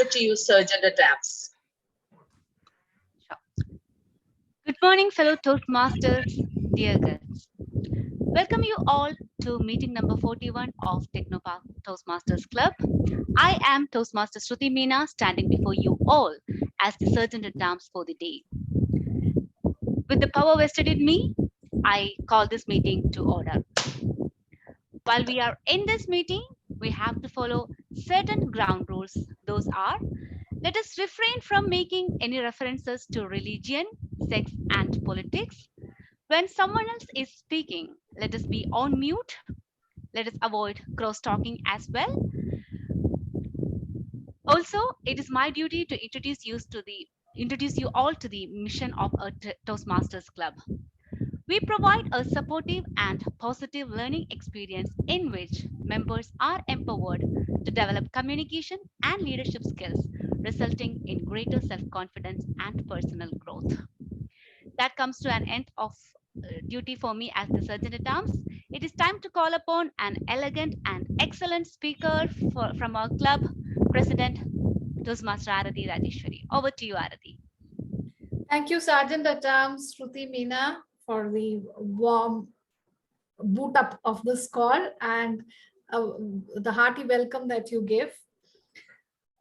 To you, Sergeant at Arms. Good morning, fellow Toastmasters, dear guests. Welcome you all to meeting number 41 of Technopark Toastmasters Club. I am Toastmaster Sruthy Meena, standing before you all as the Sergeant at Arms for the day. With the power vested in me, I call this meeting to order. While we are in this meeting, we have to follow certain ground rules. Those are: let us refrain from making any references to religion, sex, and politics. When someone else is speaking, let us be on mute. Let us avoid cross talking as well. Also, it is my duty to introduce you all to the mission of a Toastmasters Club. We provide a supportive and positive learning experience in which members are empowered to develop communication and leadership skills, resulting in greater self confidence and personal growth. That comes to an end of duty for me as the Sergeant at Arms. It is time to call upon an elegant and excellent speaker from our club, President Toastmaster Arathi Rajeshwari. Over to you, Arathi. Thank you, Sergeant at Arms Sruthy Meena, for the warm boot up of this call and the hearty welcome that you give.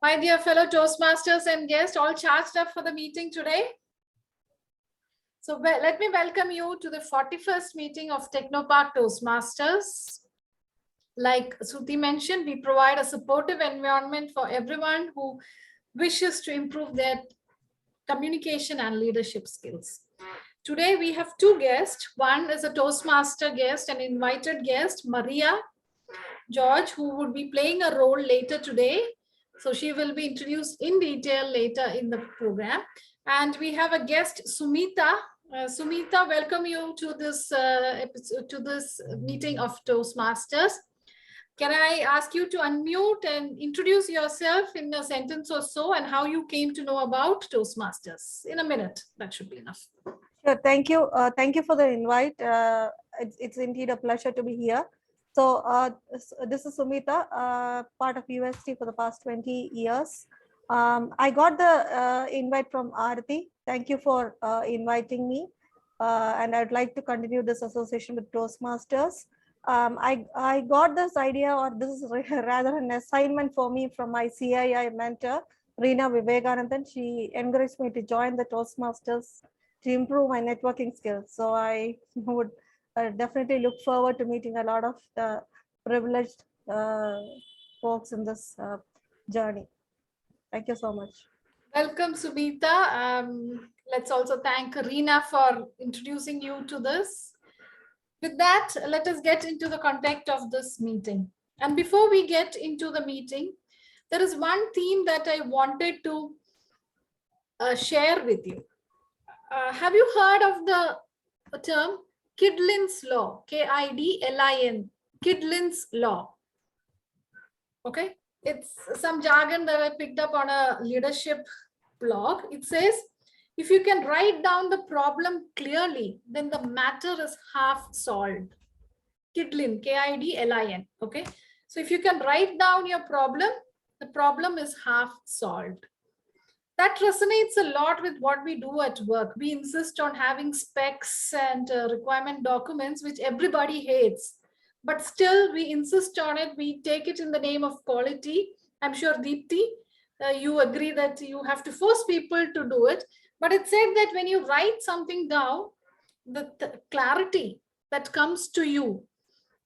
My dear fellow Toastmasters and guests, all charged up for the meeting today? So let me welcome you to the 41st meeting of Technopark Toastmasters. Like Sruthy mentioned, we provide a supportive environment for everyone who wishes to improve their communication and leadership skills. Today we have two guests. One is a Toastmaster guest, an invited guest, Maria George, who would be playing a role later today. So she will be introduced in detail later in the program. And we have a guest, Sumita. Sumita, welcome you to this episode, to this meeting of Toastmasters. Can I ask you to unmute and introduce yourself in a sentence or so, and how you came to know about Toastmasters? In a minute, that should be enough. Sure, thank you. Thank you for the invite. It's indeed a pleasure to be here. So this is Sumita, part of UST for the past 20 years. I got the invite from Arathi. Thank you for inviting me. And I'd like to continue this association with Toastmasters. I got this idea, or this is rather an assignment for me from my CII mentor, Radhika Viswanathan. She encouraged me to join the Toastmasters to improve my networking skills. So I would definitely look forward to meeting a lot of privileged folks in this journey. Thank you so much. Welcome, Subita. Let's also thank Reena for introducing you to this. With that, let us get into the context of this meeting. And before we get into the meeting, there is one theme that I wanted to share with you. Have you heard of the term Kidlin's Law? Kidlin, Kidlin's Law. Okay, it's some jargon that I picked up on a leadership blog. It says, if you can write down the problem clearly, then the matter is half solved. Kidlin, Kidlin. Okay, so if you can write down your problem, the problem is half solved. That resonates a lot with what we do at work. We insist on having specs and requirement documents, which everybody hates. But still, we insist on it. We take it in the name of quality. I'm sure, Deepthi, you agree that you have to force people to do it. But it said that when you write something down, the clarity that comes to you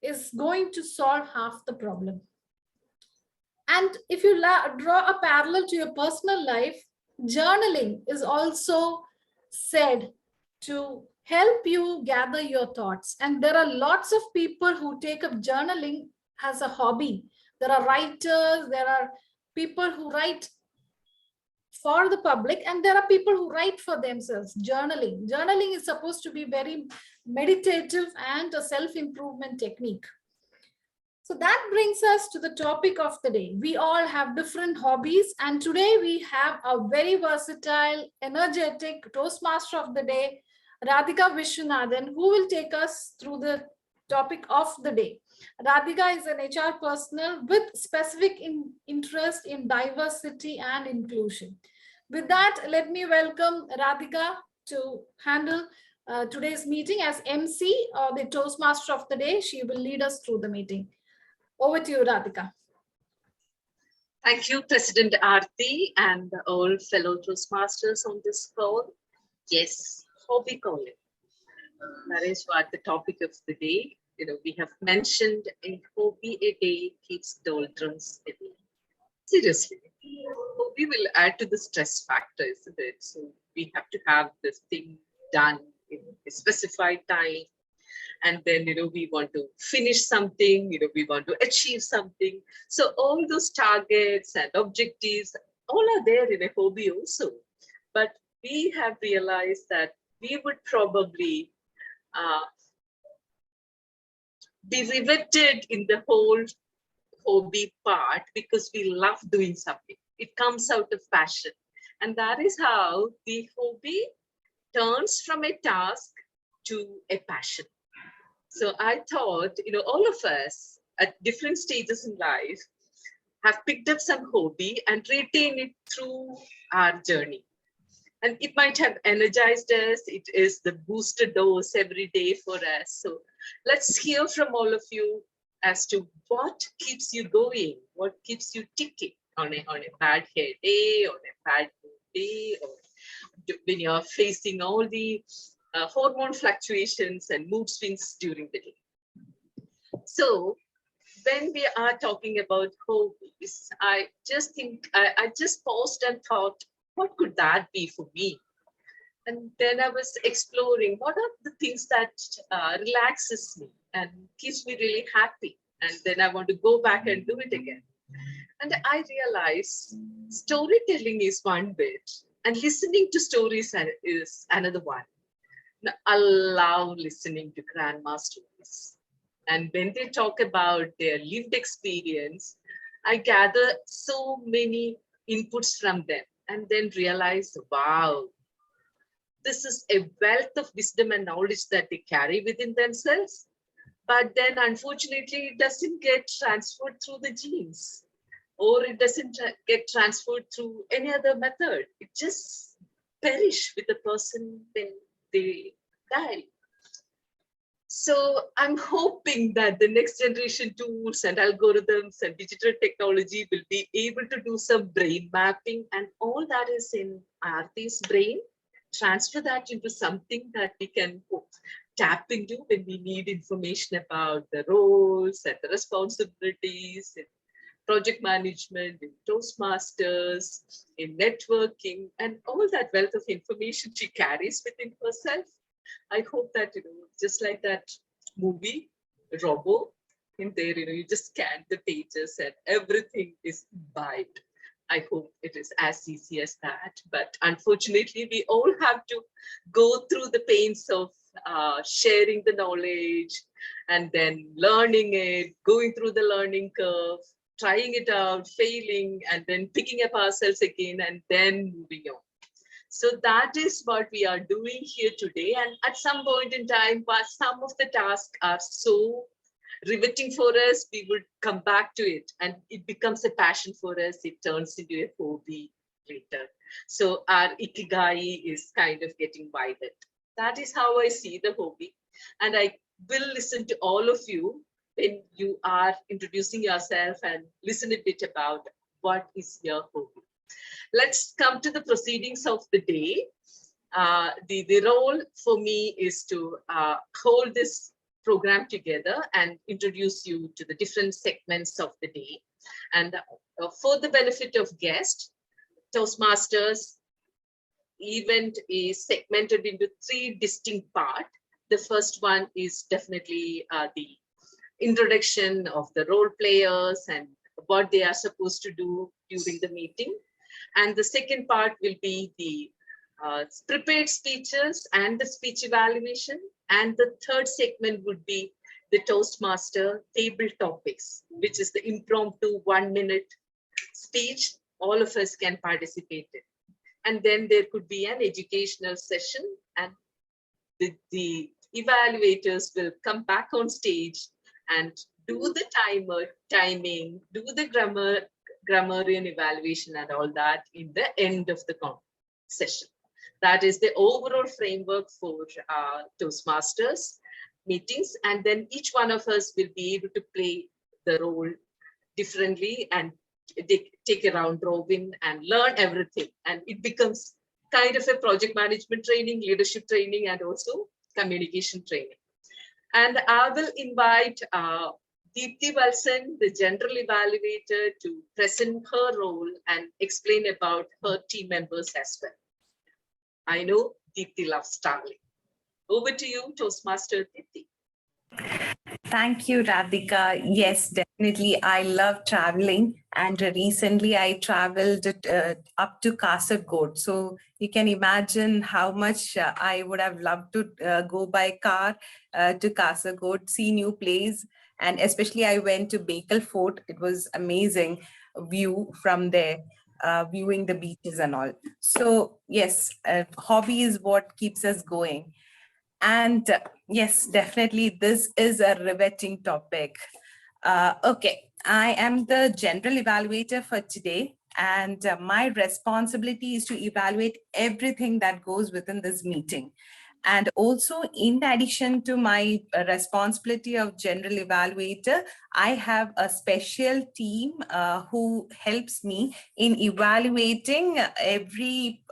is going to solve half the problem. And if you draw a parallel to your personal life, journaling is also said to help you gather your thoughts. And there are lots of people who take up journaling as a hobby. There are writers, there are people who write for the public, and there are people who write for themselves. Journaling is supposed to be very meditative and a self-improvement technique. So that brings us to the topic of the day. We all have different hobbies, and today we have a very versatile, energetic Toastmaster of the day, Radhika Viswanathan, who will take us through the topic of the day. Radhika is an HR personnel with specific interest in diversity and inclusion. With that, let me welcome Radhika to handle today's meeting as MC or the Toastmaster of the day. She will lead us through the meeting. Over to you, Radhika. Thank you, President Arathi and all fellow Toastmasters on this call. Yes, hobby calling. That is what the topic of the day. We have mentioned a hobby a day keeps doldrums away. Seriously, hobby will add to the stress factor, isn't it? So we have to have this thing done in a specified time. And then, we want to finish something, we want to achieve something. So all those targets and objectives, all are there in a hobby also. But we have realized that we would probably be riveted in the whole hobby part because we love doing something. It comes out of passion. And that is how the hobby turns from a task to a passion. So I thought, all of us at different stages in life have picked up some hobby and retained it through our journey. And it might have energized us. It is the booster dose every day for us. So let's hear from all of you as to what keeps you going, what keeps you ticking on a bad hair day, on a bad mood day, or when you're facing all the hormone fluctuations and mood swings during the day. So when we are talking about hobbies, I just paused and thought, what could that be for me? And then I was exploring what are the things that relaxes me and keeps me really happy. And then I want to go back and do it again. And I realized storytelling is one bit and listening to stories is another one. Now, I love listening to grandma stories. And when they talk about their lived experience, I gather so many inputs from them and then realize, wow, this is a wealth of wisdom and knowledge that they carry within themselves. But then unfortunately, it doesn't get transferred through the genes, or it doesn't get transferred through any other method. It just perish with the person when they die. So I'm hoping that the next generation tools and algorithms and digital technology will be able to do some brain mapping, and all that is in Aarti's brain, transfer that into something that we can tap into when we need information about the roles and the responsibilities in project management, in Toastmasters, in networking, and all that wealth of information she carries within herself. I hope that, just like that movie, Robo, in there, you just scan the pages and everything is imbibed. I hope it is as easy as that. But unfortunately, we all have to go through the pains of sharing the knowledge and then learning it, going through the learning curve, trying it out, failing, and then picking up ourselves again and then moving on. So that is what we are doing here today. And at some point in time, but some of the tasks are so riveting for us, we would come back to it and it becomes a passion for us. It turns into a hobby later. So our ikigai is kind of getting widened. That is how I see the hobby. And I will listen to all of you when you are introducing yourself and listen a bit about what is your hobby. Let's come to the proceedings of the day. The role for me is to hold this program together and introduce you to the different segments of the day. And for the benefit of guests, Toastmasters event is segmented into 3 distinct parts. The first one is definitely the introduction of the role players and what they are supposed to do during the meeting. And the second part will be the prepared speeches and the speech evaluation. And the third segment would be the Toastmaster table topics, which is the impromptu 1-minute speech all of us can participate in. And then there could be an educational session, and the evaluators will come back on stage and do the timing, do the grammarian evaluation and all that in the end of the session. That is the overall framework for Toastmasters meetings. And then each one of us will be able to play the role differently and take a round robin and learn everything. And it becomes kind of a project management training, leadership training, and also communication training. And I will invite Deepthi Valsan, the general evaluator, to present her role and explain about her team members as well. I know Deepthi loves traveling. Over to you, Toastmaster Deepthi. Thank you, Radhika. Yes, definitely. I love traveling. And recently I traveled up to Kasaragod. So you can imagine how much I would have loved to go by car to Kasaragod, see new place. And especially I went to Bekal Fort. It was amazing view from there, viewing the beaches and all. So yes, hobby is what keeps us going. And yes, definitely, this is a riveting topic. Okay, I am the general evaluator for today, and my responsibility is to evaluate everything that goes within this meeting. And also, in addition to my responsibility of general evaluator, I have a special team who helps me in evaluating every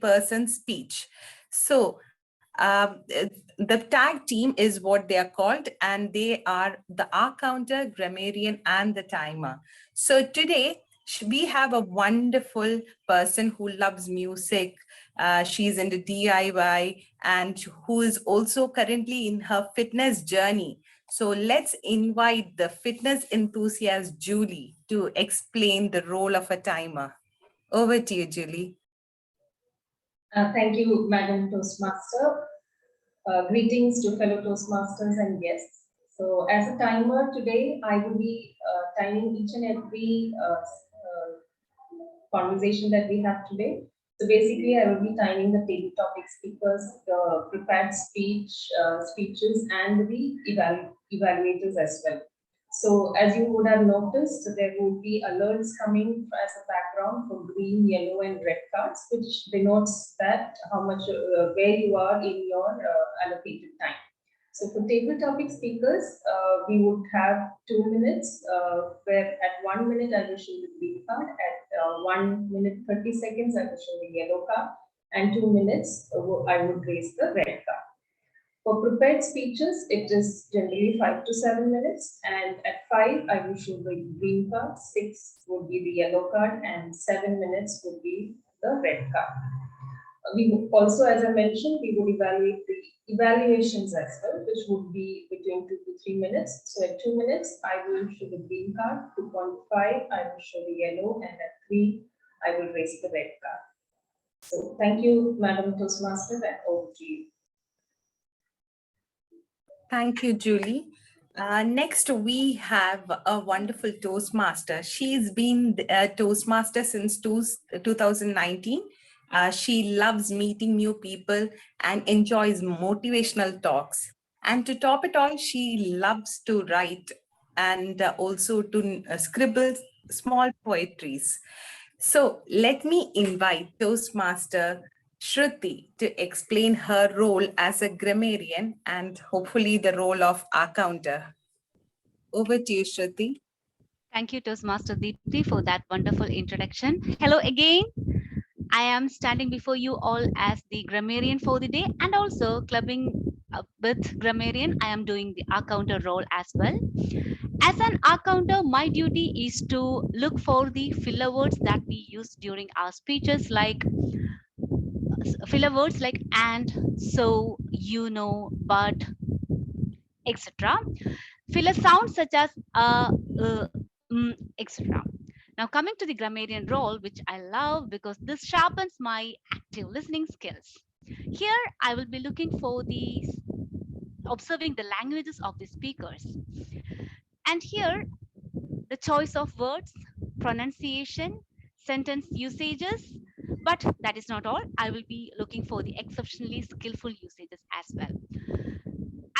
person's speech. So the tag team is what they are called, and they are the R counter, grammarian, and the timer. So today we have a wonderful person who loves music. She's into DIY and who is also currently in her fitness journey. So let's invite the fitness enthusiast, Julie, to explain the role of a timer. Over to you, Julie. Thank you, Madam Toastmaster. Greetings to fellow Toastmasters and guests. So as a timer today, I will be timing each and every conversation that we have today. So basically, I will be timing the table topic speakers, the prepared speeches, and the evaluators as well. So as you would have noticed, there would be alerts coming as a background for green, yellow, and red cards, which denotes that how much where you are in your allocated time. So for table topic speakers, we would have 2 minutes, where at 1 minute I will show the green card, at 1 minute 30 seconds I will show the yellow card, and 2 minutes I would raise the red card. For prepared speeches, it is generally 5 to 7 minutes, and at 5, I will show the green card, 6 would be the yellow card, and 7 minutes would be the red card. We would also, as I mentioned, we would evaluate the evaluations as well, which would be between 2 to 3 minutes. So at 2 minutes, I will show the green card, 2.5, I will show the yellow, and at 3, I will raise the red card. So thank you, Madam Toastmaster, and over to you. Thank you, Julie. Next, we have a wonderful Toastmaster. She's been a Toastmaster since 2019. She loves meeting new people and enjoys motivational talks. And to top it all, she loves to write and also to scribble small poetries. So let me invite Toastmaster Sruthy to explain her role as a grammarian and hopefully the role of our counter. Over to you, Sruthy. Thank you, Toastmaster Deepthi, for that wonderful introduction. Hello again. I am standing before you all as the grammarian for the day, and also clubbing with grammarian, I am doing the R counter role as well. As an R counter, my duty is to look for the filler words that we use during our speeches, like filler words like and, so, you know, but, etc. Filler sounds such as etc. Now coming to the grammarian role, which I love because this sharpens my active listening skills. Here I will be looking for observing the languages of the speakers. And here the choice of words, pronunciation, sentence usages, but that is not all. I will be looking for the exceptionally skillful usages as well.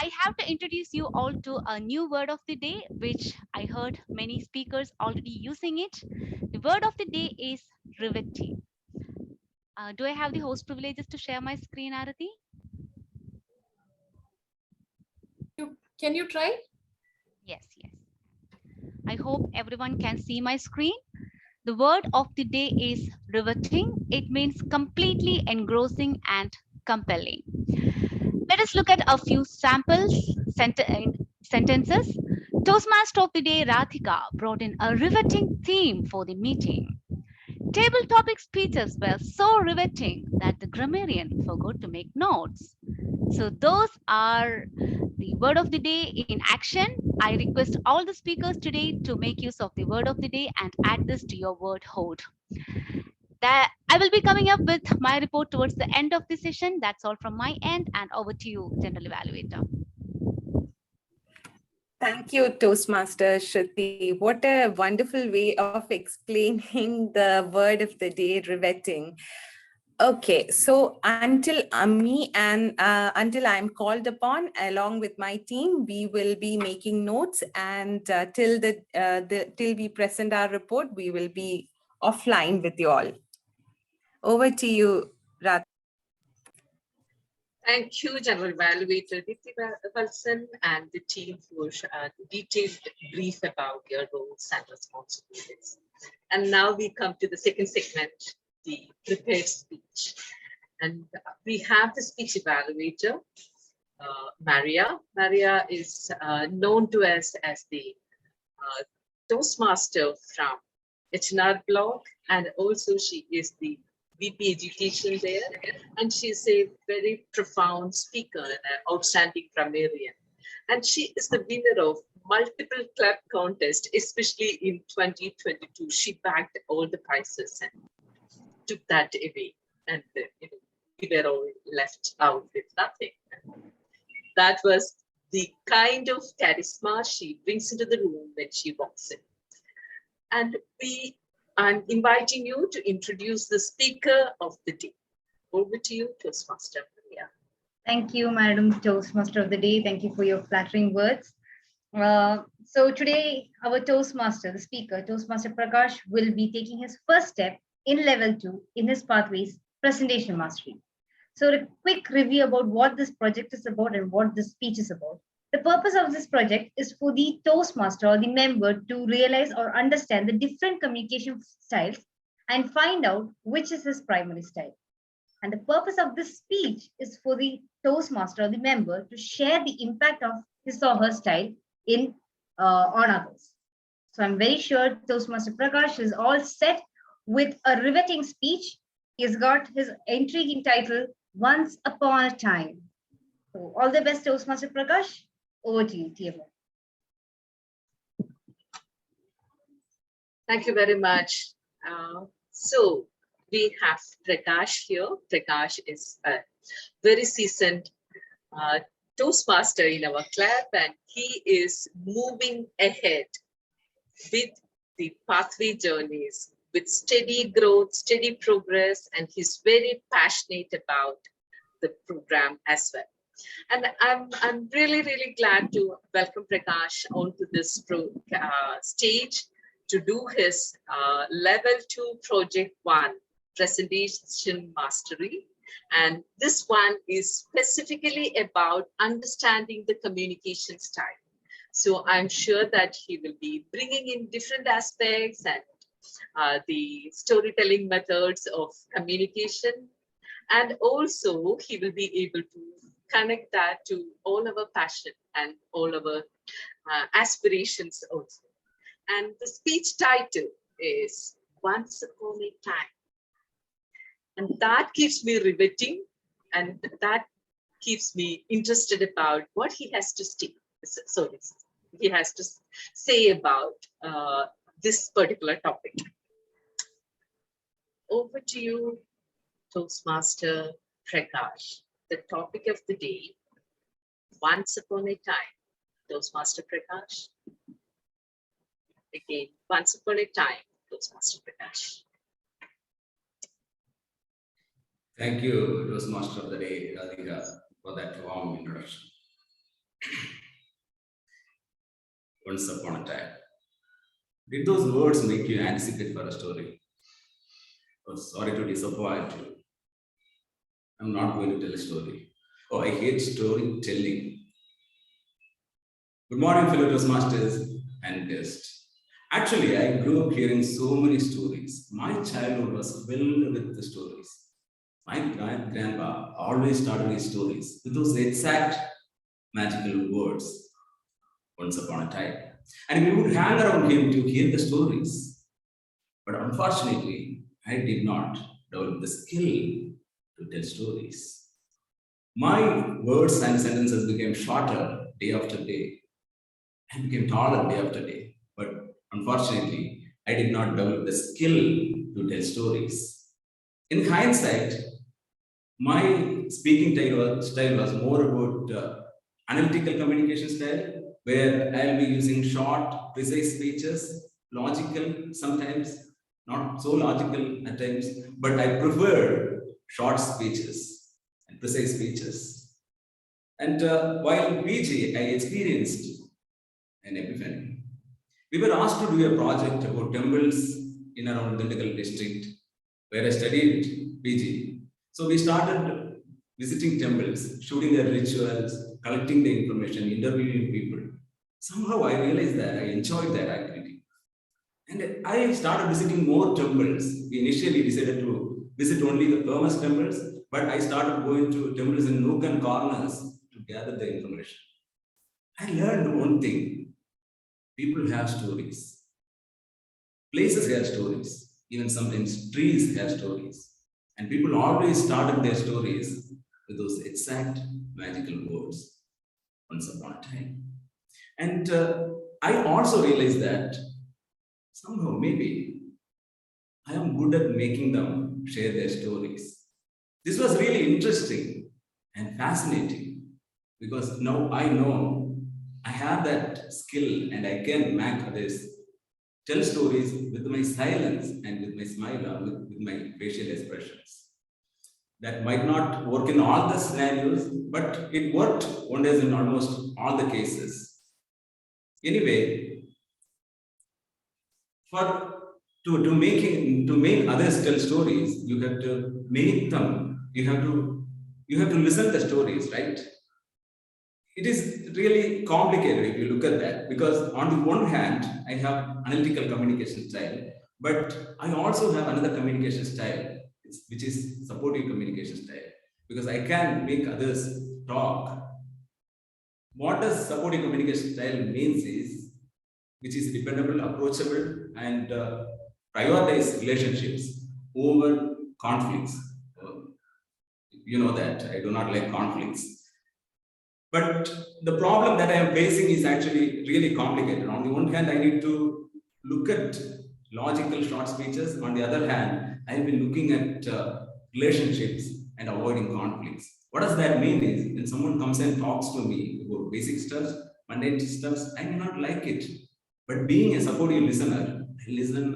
I I have to introduce you all to a new word of the day, which I heard many speakers already using it. The word of the day is riveting. Do I have the host privileges to share my screen, Arathi? Can you try? Yes, yes. I hope everyone can see my screen. The word of the day is riveting. It means completely engrossing and compelling. Let us look at a few samples sentences. Toastmaster of the day, Radhika, brought in a riveting theme for the meeting. Table topic speeches were so riveting that the grammarian forgot to make notes. So those are the word of the day in action. I request all the speakers today to make use of the word of the day and add this to your word hoard. That I will be coming up with my report towards the end of the session. That's all from my end, and over to you, General Evaluator. Thank you, Toastmaster Sruthy. What a wonderful way of explaining the word of the day, riveting. Okay, so until until I'm called upon, along with my team, we will be making notes, and till we present our report, we will be offline with you all. Over to you, Radhika. Thank you, General Evaluator Deepthi and the team for the detailed brief about your roles and responsibilities. And now we come to the second segment, the prepared speech. And we have the speech evaluator, Maria. Maria is known to us as the Toastmaster from HNR blog, and also she is the VP Education there, and she's a very profound speaker and an outstanding grammarian. And she is the winner of multiple club contests, especially in 2022. She bagged all the prizes and took that away, and we were all left out with nothing. That was the kind of charisma she brings into the room when she walks in. And I'm inviting you to introduce the speaker of the day. Over to you, Toastmaster Maria. Thank you, Madam Toastmaster of the day. Thank you for your flattering words. So today, our Toastmaster, the speaker, Toastmaster Prakash, will be taking his first step in level 2 in his pathways presentation mastery. So a quick review about what this project is about and what this speech is about. The purpose of this project is for the Toastmaster or the member to realize or understand the different communication styles and find out which is his primary style. And the purpose of this speech is for the Toastmaster or the member to share the impact of his or her style on others. So I'm very sure Toastmaster Prakash is all set with a riveting speech. He's got his intriguing title, Once Upon a Time. So all the best, Toastmaster Prakash. Over to you, TMOD. Thank you very much. So we have Prakash here. Prakash is a very seasoned Toastmaster in our club, and he is moving ahead with the pathway journeys with steady growth, steady progress, and he's very passionate about the program as well. And I'm really, really glad to welcome Prakash onto this stage to do his level 2 project 1 presentation mastery. And this one is specifically about understanding the communication style. So I'm sure that he will be bringing in different aspects and the storytelling methods of communication. And also he will be able to connect that to all our passion and all our aspirations also. And the speech title is Once Upon a Time. And that keeps me riveting, and that keeps me interested about what he has to he has to say about this particular topic. Over to you, Toastmaster Prakash. The topic of the day, Once Upon a Time. Toastmaster Prakash. Again, Once Upon a Time, Toastmaster Prakash. Thank you, Toastmaster of the day, Radhika, for that warm introduction. Once upon a time. Did those words make you anticipate for a story? Oh, sorry to disappoint you. I'm not going to tell a story. Oh, I hate storytelling. Good morning, fellow Toastmasters and guests. Actually, I grew up hearing so many stories. My childhood was filled with the stories. My grandpa always started his stories with those exact magical words, once upon a time. And we would hang around him to hear the stories. But unfortunately, I did not develop the skill to tell stories. My words and sentences became shorter day after day. I became taller day after day. But unfortunately, I did not develop the skill to tell stories. In hindsight, my speaking style was more about analytical communication style, where I'll be using short, precise speeches, logical sometimes, not so logical at times, but I prefer short speeches and precise speeches. And while PG, I experienced an epiphany. We were asked to do a project about temples in around Dindigul district, where I studied PG. So we started visiting temples, shooting their rituals, collecting the information, interviewing people. Somehow I realized that I enjoyed that activity. And I started visiting more temples. We initially decided to visit only the famous temples, but I started going to temples in nook and corners to gather the information. I learned one thing. People have stories. Places have stories. Even sometimes trees have stories. And people always started their stories with those exact magical words, once upon a time. And I also realized that somehow maybe I am good at making them share their stories. This was really interesting and fascinating because now I know I have that skill and I can make others tell stories with my silence and with my smile or with my facial expressions. That might not work in all the scenarios, but it worked wonders in almost all the cases. Anyway, to make others tell stories, you have to make them. You have to listen to the stories, right? It is really complicated if you look at that, because on the one hand, I have analytical communication style, but I also have another communication style, which is supportive communication style, because I can make others talk. What does supportive communication style means is, which is dependable, approachable, and prioritize relationships over conflicts. You know that I do not like conflicts. But the problem that I am facing is actually really complicated. On the one hand, I need to look at logical short speeches. On the other hand, I will be looking at relationships and avoiding conflicts. What does that mean is, when someone comes and talks to me about basic stuff, mundane stuff, I may not like it. But being a supportive listener, I listen.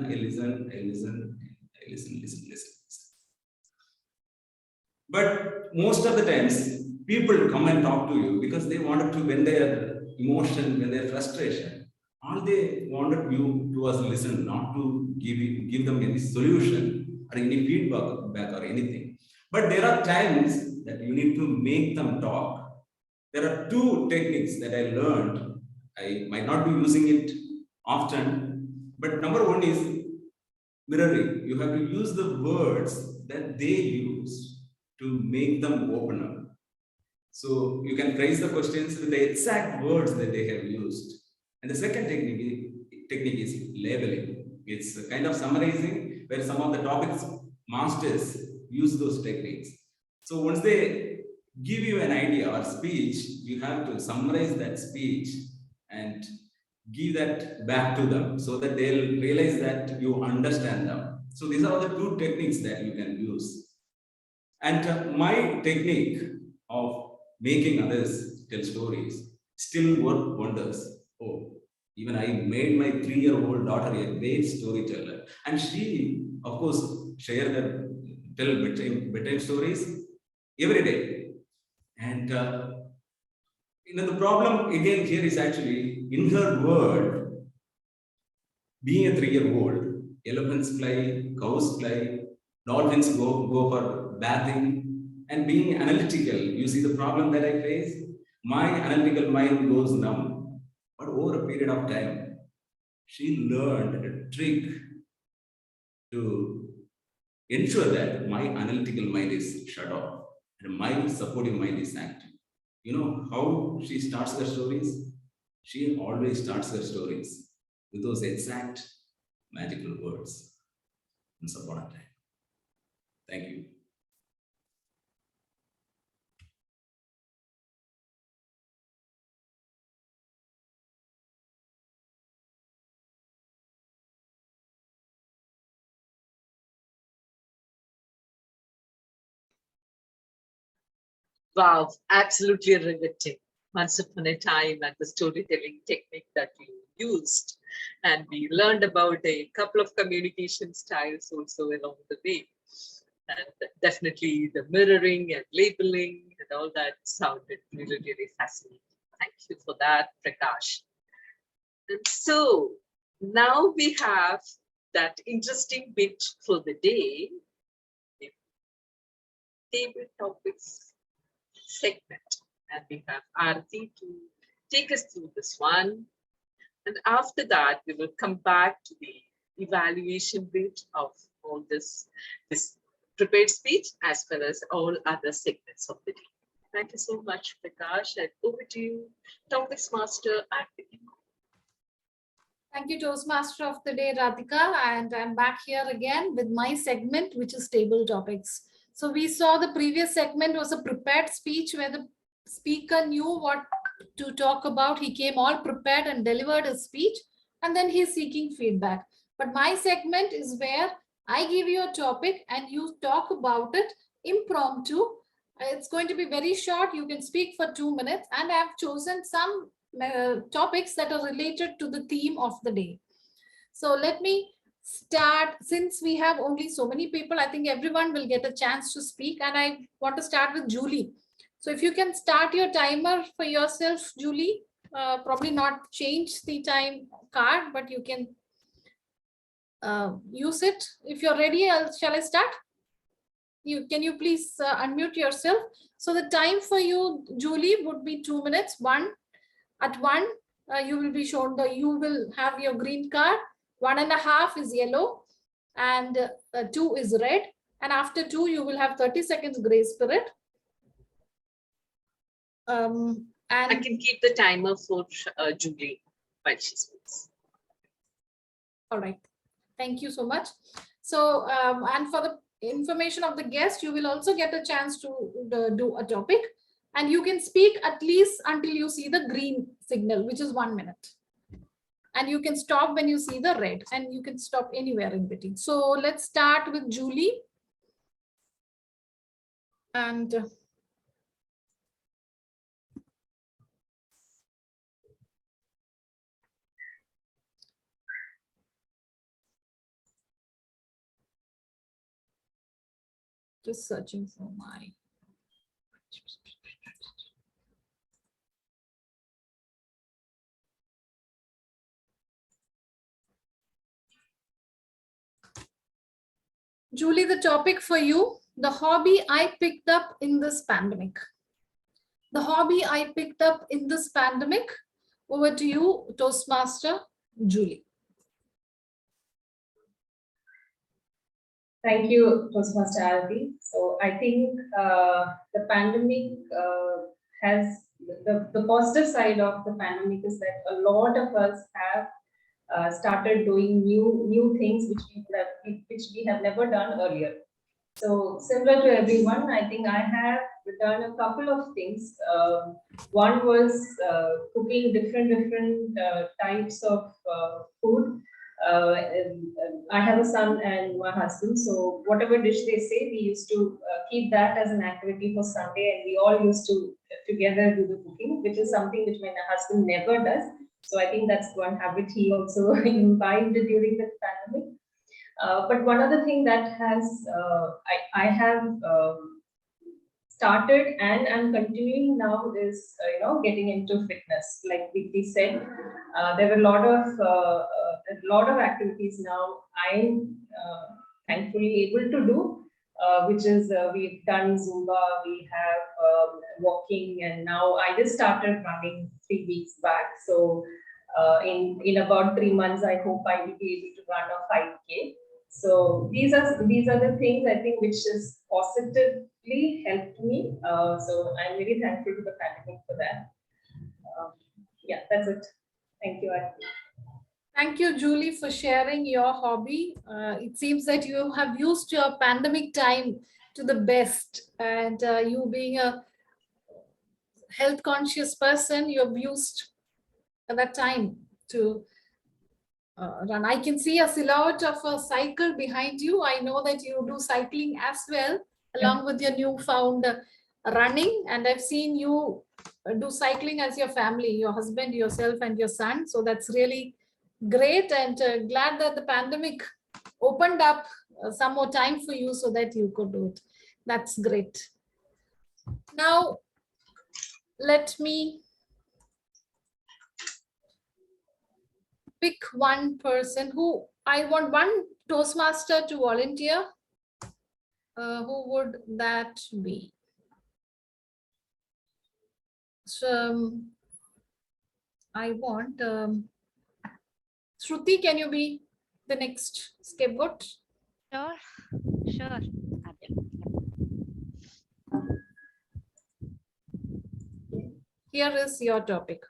But most of the times, people come and talk to you because they wanted to vent their emotion, vent their frustration. All they wanted you to listen, not to give them any solution or any feedback or anything. But there are times that you need to make them talk. There are two techniques that I learned. I might not be using it often, but number one is mirroring. You have to use the words that they use to make them open up. So you can phrase the questions with the exact words that they have used. And the second technique is labeling. It's a kind of summarizing, where some of the topics masters use those techniques. So once they give you an idea or speech, you have to summarize that speech and give that back to them so that they'll realize that you understand them. So these are the two techniques that you can use. And my technique of making others tell stories still work wonders. Oh, even I made my 3-year-old daughter a great storyteller. And she, of course, tell bedtime stories every day. And The problem again here is actually in her world, being a 3-year-old, elephants fly, cows fly, dolphins go for bathing, and being analytical. You see the problem that I face? My analytical mind goes numb. But over a period of time, she learned a trick to ensure that my analytical mind is shut off and my supportive mind is active. You know how she starts her stories? She always starts her stories with those exact magical words. Once upon a time. Thank you. Wow, absolutely riveting. Once upon a time, and the storytelling technique that you used. And we learned about a couple of communication styles also along the way. And definitely the mirroring and labeling and all that sounded really, really fascinating. Thank you for that, Prakash. And so now we have that interesting bit for the day, the table topics segment. And we have Arathi to take us through this one. And after that, we will come back to the evaluation bit of all this prepared speech as well as all other segments of the day. Thank you so much, Prakash, and over to you, Toastmaster Arathi. Thank you, Toastmaster of the Day, Radhika. And I'm back here again with my segment, which is table topics. So we saw the previous segment was a prepared speech where the speaker knew what to talk about. He came all prepared and delivered a speech, and then he's seeking feedback. But my segment is where I give you a topic and you talk about it impromptu. It's going to be very short. You can speak for 2 minutes, and I've chosen some topics that are related to the theme of the day. So let me start. Since we have only so many people, I think everyone will get a chance to speak, and I want to start with Julie. So if you can start your timer for yourself, Julie, probably not change the time card, but you can use it. If you're ready, shall I start? Can you please unmute yourself? So the time for you, Julie, would be 2 minutes. At 1, you will be shown you will have your green card. 1.5 is yellow, and 2 is red. And after 2, you will have 30 seconds grace period. And I can keep the timer for Julie while she speaks. All right. Thank you so much. So, and for the information of the guest, you will also get a chance to do a topic. And you can speak at least until you see the green signal, which is 1 minute. And you can stop when you see the red, and you can stop anywhere in between. So let's start with Julie. And just searching for my. Julie, the topic for you, the hobby I picked up in this pandemic. The hobby I picked up in this pandemic. Over to you, Toastmaster Julie. Thank you, Toastmaster Arathi. So I think the pandemic has the positive side of the pandemic is that a lot of us have started doing new things which we have never done earlier. So similar to everyone, I think I have done a couple of things. One was cooking different types of food. I have a son and my husband, so whatever dish they say, we used to keep that as an activity for Sunday, and we all used to together do the cooking, which is something which my husband never does. So I think that's one habit he also imbibed during the pandemic. But one other thing that has I have started and I'm continuing now is, getting into fitness. Like Deepthi said, there were a lot of activities now I'm thankfully able to do, which is we've done Zumba, we have walking, and now I just started running 3 weeks back. So in about 3 months, I hope I will be able to run a 5K. So these are the things I think which is positively helped me. So I'm very thankful to the pandemic for that. Yeah, that's it. Thank you, Arathi. Thank you, Julie, for sharing your hobby. It seems that you have used your pandemic time to the best, and you being a health conscious person, you have used that time to run. I can see a silhouette of a cycle behind you. I know that you do cycling as well, along with your newfound running. And I've seen you do cycling as your family, your husband, yourself, and your son. So that's really great, and glad that the pandemic opened up some more time for you so that you could do it. That's great. Now, let me pick one person who I want one Toastmaster to volunteer. Who would that be? So I want Sruthy, can you be the next scapegoat? Sure, sure. I will. Here is your topic.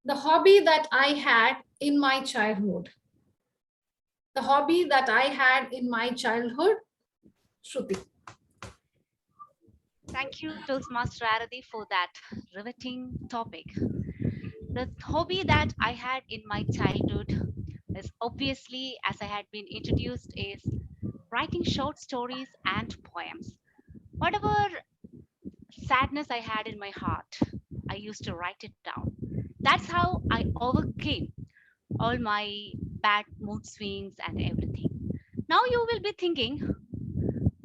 The hobby that I had in my childhood. The hobby that I had in my childhood, Sruthy. Thank you, Toastmaster Arathi, for that riveting topic. The hobby that I had in my childhood is obviously, as I had been introduced, is writing short stories and poems. Whatever sadness I had in my heart, I used to write it down. That's how I overcame all my bad mood swings and everything. Now you will be thinking,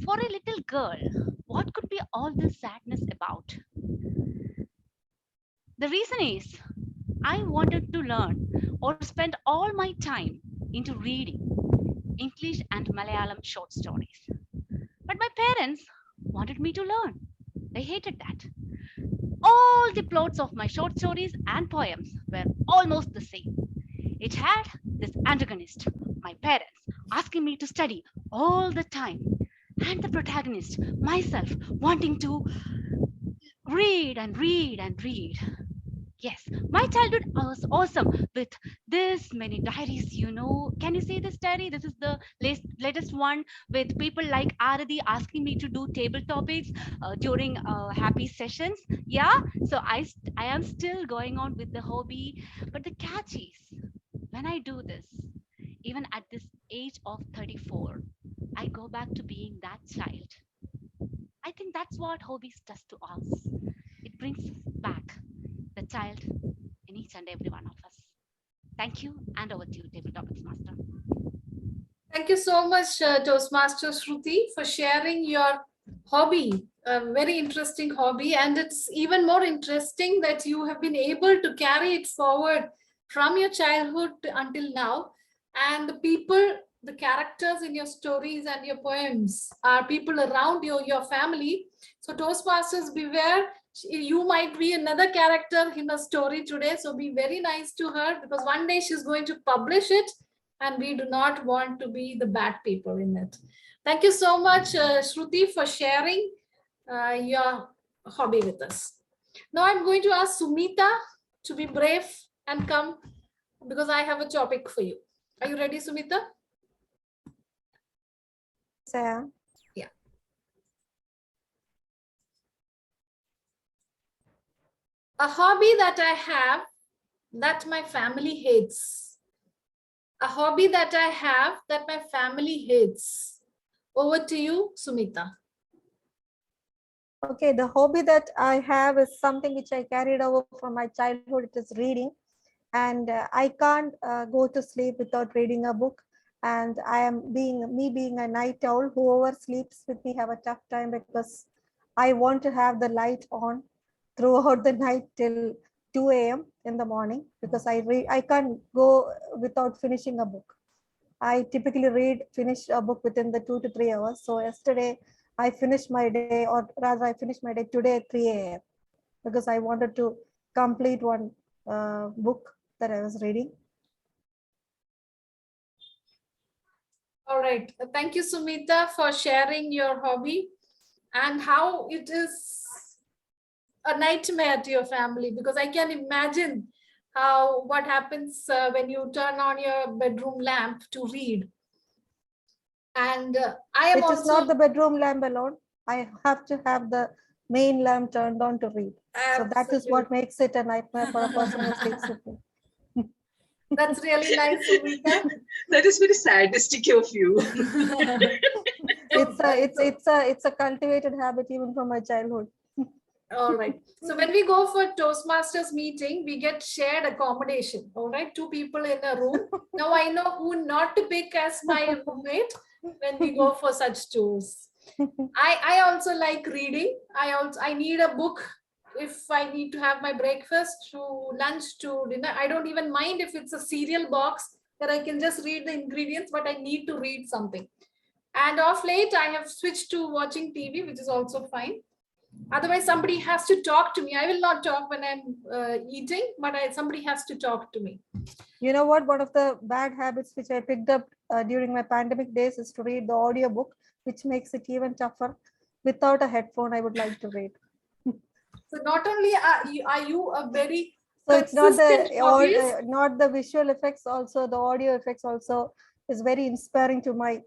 for a little girl, what could be all this sadness about? The reason is I wanted to learn or spend all my time into reading English and Malayalam short stories. But my parents wanted me to learn. They hated that. All the plots of my short stories and poems were almost the same. It had this antagonist, my parents, asking me to study all the time, and the protagonist, myself, wanting to read and read and read. Yes, my childhood was awesome with this many diaries, you know. Can you see this diary? This is the latest one with people like Arathi asking me to do table topics during happy sessions. Yeah, so I am still going on with the hobby. But the catch is, when I do this, even at this age of 34, I go back to being that child. I think that's what hobbies does to us. It brings back the child in each and every one of us. Thank you, and over to you, Table Topics Master. Thank you so much, Toastmaster Sruthy, for sharing your hobby, a very interesting hobby. And it's even more interesting that you have been able to carry it forward from your childhood until now. And the people, the characters in your stories and your poems are people around you, your family. So Toastmasters, beware. You might be another character in a story today. So be very nice to her, because one day she's going to publish it, and we do not want to be the bad people in it. Thank you so much, Sruthy, for sharing your hobby with us. Now I'm going to ask Sumita to be brave and come, because I have a topic for you. Are you ready, Sumita? Sam. Yeah. A hobby that I have that my family hates. A hobby that I have that my family hates. Over to you, Sumita. Okay, the hobby that I have is something which I carried over from my childhood. It is reading, and I can't go to sleep without reading a book. And I am being a night owl. Whoever sleeps with me have a tough time, because I want to have the light on throughout the night till 2 a.m. in the morning, because I can't go without finishing a book. I typically finish a book within the 2 to 3 hours. So yesterday I finished my day, or rather I finished my day today at 3 a.m. because I wanted to complete one book that I was reading. All right. Thank you, Sumita, for sharing your hobby and how it is a nightmare to your family, because I can imagine what happens when you turn on your bedroom lamp to read. And I am It is not the bedroom lamp alone. I have to have the main lamp turned on to read. So that is what makes it a nightmare for a person who sleeps with me. That's really nice, Sumita. That is very sadistic of you. It's a cultivated habit even from my childhood. All right. So when we go for Toastmasters meeting, we get shared accommodation. All right. 2 people in a room. Now I know who not to pick as my roommate when we go for such tours. I also like reading. I need a book if I need to have my breakfast to lunch to dinner. I don't even mind if it's a cereal box that I can just read the ingredients, but I need to read something. And of late, I have switched to watching TV, which is also fine. Otherwise, somebody has to talk to me. I will not talk when I'm eating, but somebody has to talk to me. You know what? One of the bad habits which I picked up during my pandemic days is to read the audiobook, which makes it even tougher. Without a headphone, I would like to read. So not only are you a very so it's not the visual effects, also the audio effects also is very inspiring to my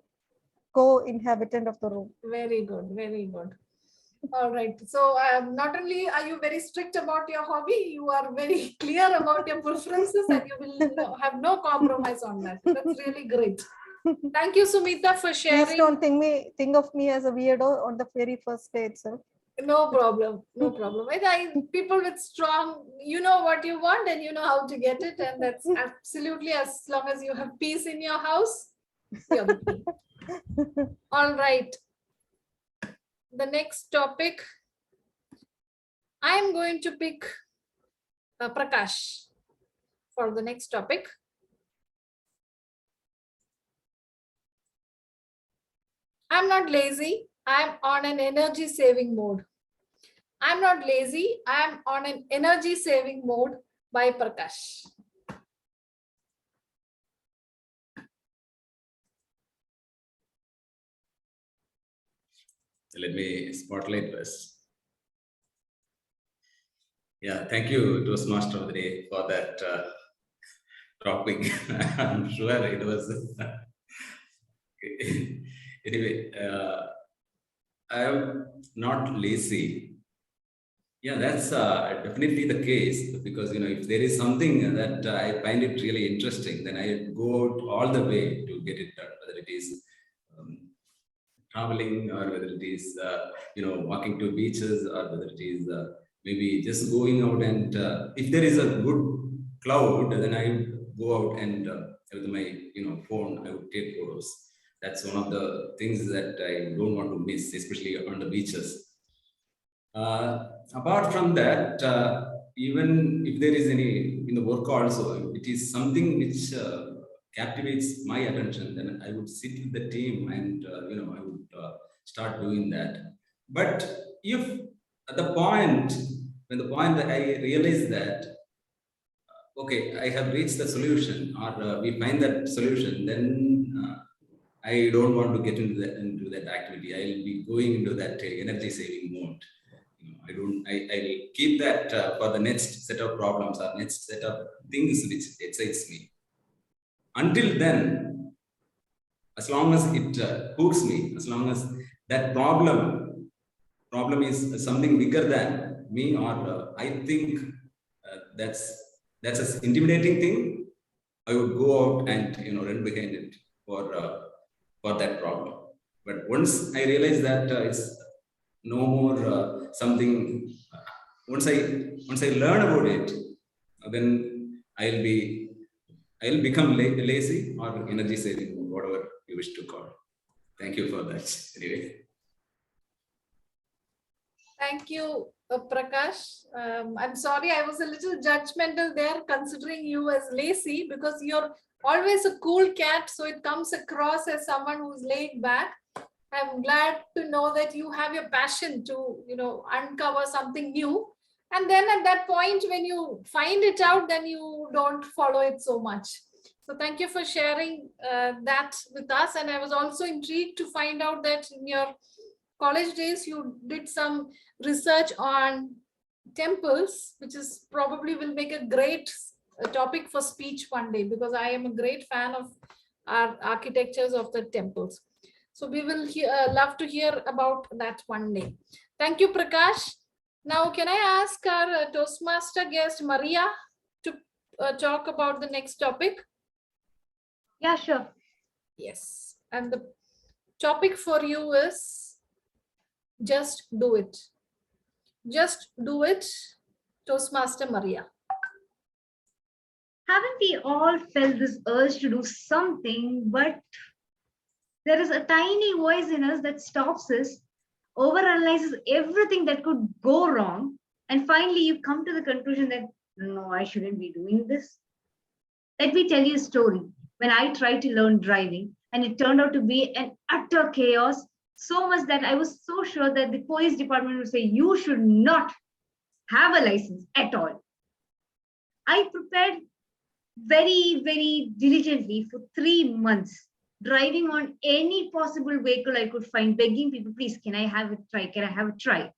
co-inhabitant of the room. Very good, very good. All right. So not only are you very strict about your hobby, you are very clear about your preferences and you will have no compromise on that. That's really great. Thank you, Sumita, for sharing. Please don't think of me as a weirdo on the very first day itself. No problem. No problem. People with strong, you know what you want and you know how to get it. And that's absolutely, as long as you have peace in your house, you're the king. All right. The next topic, I'm going to pick Prakash for the next topic. I'm not lazy. I'm on an energy saving mode. I'm not lazy. I'm on an energy saving mode by Prakash. Let me spotlight this. Yeah, thank you, Toastmaster of the Day, for that topic. I'm sure it was. Anyway, I am not lazy. Yeah, that's definitely the case, because if there is something that I find it really interesting, then I go out all the way to get it done, whether it is traveling, or whether it is walking to beaches, or whether it is maybe just going out, and if there is a good cloud, then I would go out and with my phone I would take photos. That's one of the things that I don't want to miss, especially on the beaches. Apart from that, even if there is any in the work also, it is something which captivates my attention, then I would sit with the team and I would start doing that. But if at the point that I realize that okay, I have reached the solution, or we find that solution, then I don't want to get into that activity. I'll be going into that energy saving mode. I'll keep that for the next set of problems or next set of things which excites me. Until then, as long as it hooks me, as long as that problem is something bigger than me, or I think that's an intimidating thing, I would go out and run behind it for that problem. But once I realize that it's no more something. Once I learn about it, then I'll become lazy or energy saving, whatever you wish to call. Thank you for that. Anyway. Thank you, Prakash. I'm sorry, I was a little judgmental there, considering you as lazy, because you're always a cool cat, so it comes across as someone who's laid back. I'm glad to know that you have your passion to, uncover something new. And then at that point, when you find it out, then you don't follow it so much. So thank you for sharing that with us. And I was also intrigued to find out that in your college days, you did some research on temples, which is probably will make a great topic for speech one day, because I am a great fan of our architectures of the temples. So we will love to hear about that one day. Thank you, Prakash. Now, can I ask our Toastmaster guest, Maria, to talk about the next topic? Yeah, sure. Yes. And the topic for you is just do it. Just do it, Toastmaster Maria. Haven't we all felt this urge to do something, but there is a tiny voice in us that stops us, overanalyzes everything that could go wrong, and finally you come to the conclusion that, no, I shouldn't be doing this. Let me tell you a story. When I tried to learn driving, and it turned out to be an utter chaos, so much that I was so sure that the police department would say, you should not have a license at all. I prepared very, very diligently for 3 months, driving on any possible vehicle I could find, begging people, please, can I have a try? Can I have a try?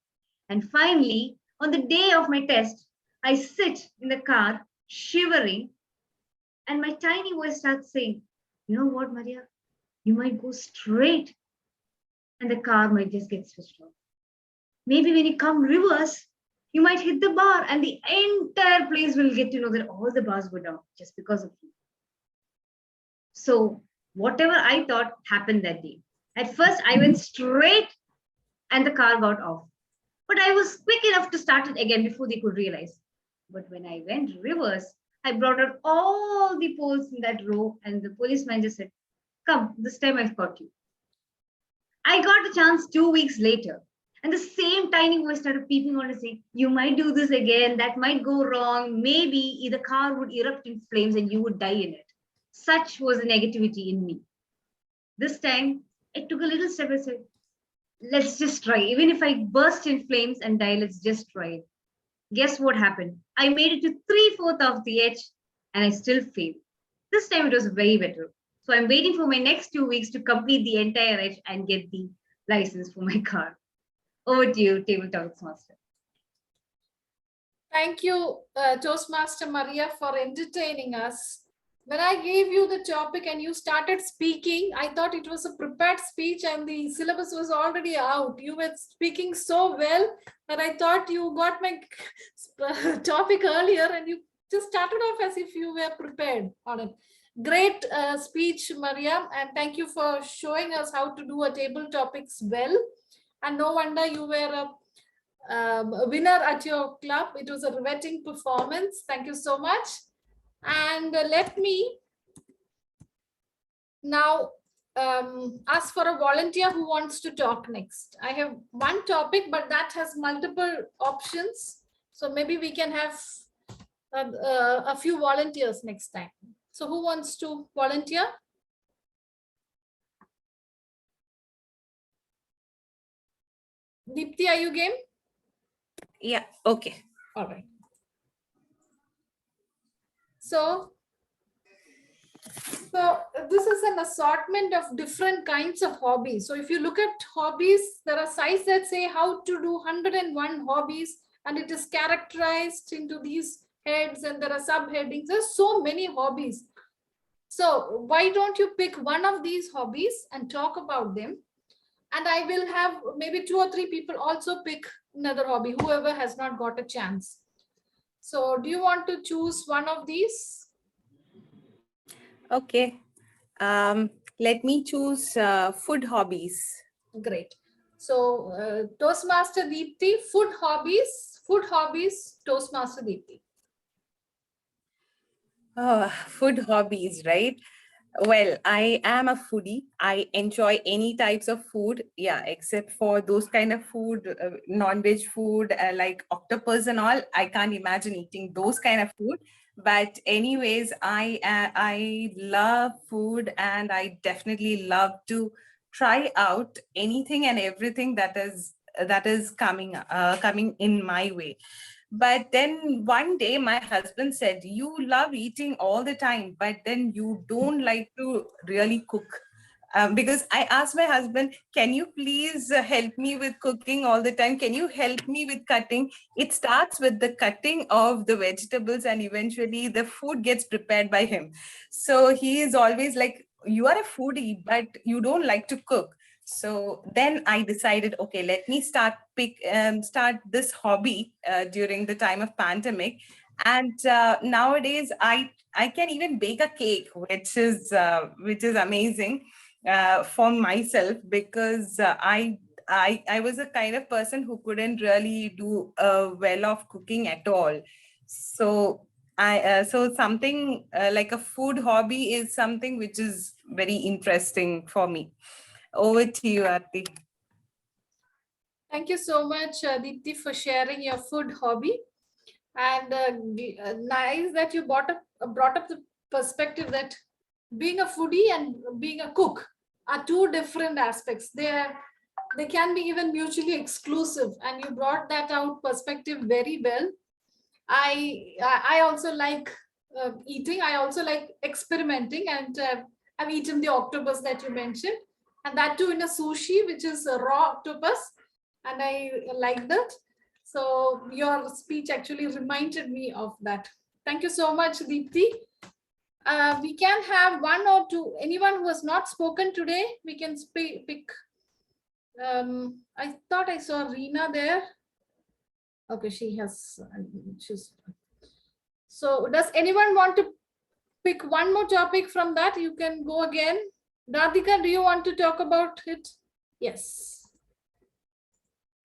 And finally, on the day of my test, I sit in the car shivering, and my tiny voice starts saying, you know what, Maria? You might go straight and the car might just get switched off. Maybe when you come reverse, you might hit the bar and the entire place will get to know that all the bars go down just because of you. So whatever I thought happened that day. At first, I went straight and the car got off. But I was quick enough to start it again before they could realize. But when I went reverse, I brought out all the poles in that row and the policeman just said, come, this time I've caught you. I got a chance 2 weeks later. And the same tiny voice started peeping on and saying, you might do this again, that might go wrong. Maybe the car would erupt in flames and you would die in it. Such was the negativity in me. This time, I took a little step and said, let's just try. Even if I burst in flames and die, let's just try it. Guess what happened? I made it to 3/4 of the edge and I still failed. This time it was very better. So I'm waiting for my next 2 weeks to complete the entire edge and get the license for my car. Over to you, Table Toastmaster. Thank you, Toastmaster Maria, for entertaining us. When I gave you the topic and you started speaking, I thought it was a prepared speech and the syllabus was already out. You were speaking so well that I thought you got my topic earlier and you just started off as if you were prepared on it. Great speech, Maria, and thank you for showing us how to do a table topics well. And no wonder you were a winner at your club. It was a riveting performance. Thank you so much. And let me now ask for a volunteer who wants to talk next. I have one topic, but that has multiple options. So maybe we can have a few volunteers next time. So who wants to volunteer? Deepthi, are you game? Yeah, okay. All right. So this is an assortment of different kinds of hobbies. So if you look at hobbies, there are sites that say how to do 101 hobbies, and it is characterized into these heads, and there are subheadings. There's so many hobbies. So why don't you pick one of these hobbies and talk about them? And I will have maybe 2 or 3 people also pick another hobby, whoever has not got a chance. So do you want to choose one of these? Okay. Let me choose food hobbies. Great. So Toastmaster Deepthi, food hobbies, Toastmaster Deepthi. Oh, food hobbies, right? Well, I am a foodie. I enjoy any types of food. Yeah, except for those kind of food, non-veg food, like octopus and all. I can't imagine eating those kind of food. But anyways, I love food, and I definitely love to try out anything and everything that is coming in my way. But then one day my husband said, "You love eating all the time, but then you don't like to really cook." Because I asked my husband, "Can you please help me with cooking all the time? Can you help me with cutting?" It starts with the cutting of the vegetables, and eventually the food gets prepared by him. So he is always like, "You are a foodie, but you don't like to cook." So then I decided, okay, let me start this hobby during the time of pandemic. And nowadays I can even bake a cake, which is amazing for myself, because I was a kind of person who couldn't really do well of cooking at all. So so something like a food hobby is something which is very interesting for me. Over to you, Arti. Thank you so much, Deepthi, for sharing your food hobby. And nice that you brought up the perspective that being a foodie and being a cook are two different aspects. They can be even mutually exclusive, and you brought that out perspective very well. I also like eating. I also like experimenting, and I've eaten the octopus that you mentioned, and that too in a sushi, which is a raw octopus, and I liked it. So your speech actually reminded me of that. Thank you so much, Deepthi. We can have one or two. Anyone who has not spoken today, we can pick. I thought I saw Reena there. Okay, she's. So does anyone want to pick one more topic from that? You can go again. Radhika, do you want to talk about it? Yes.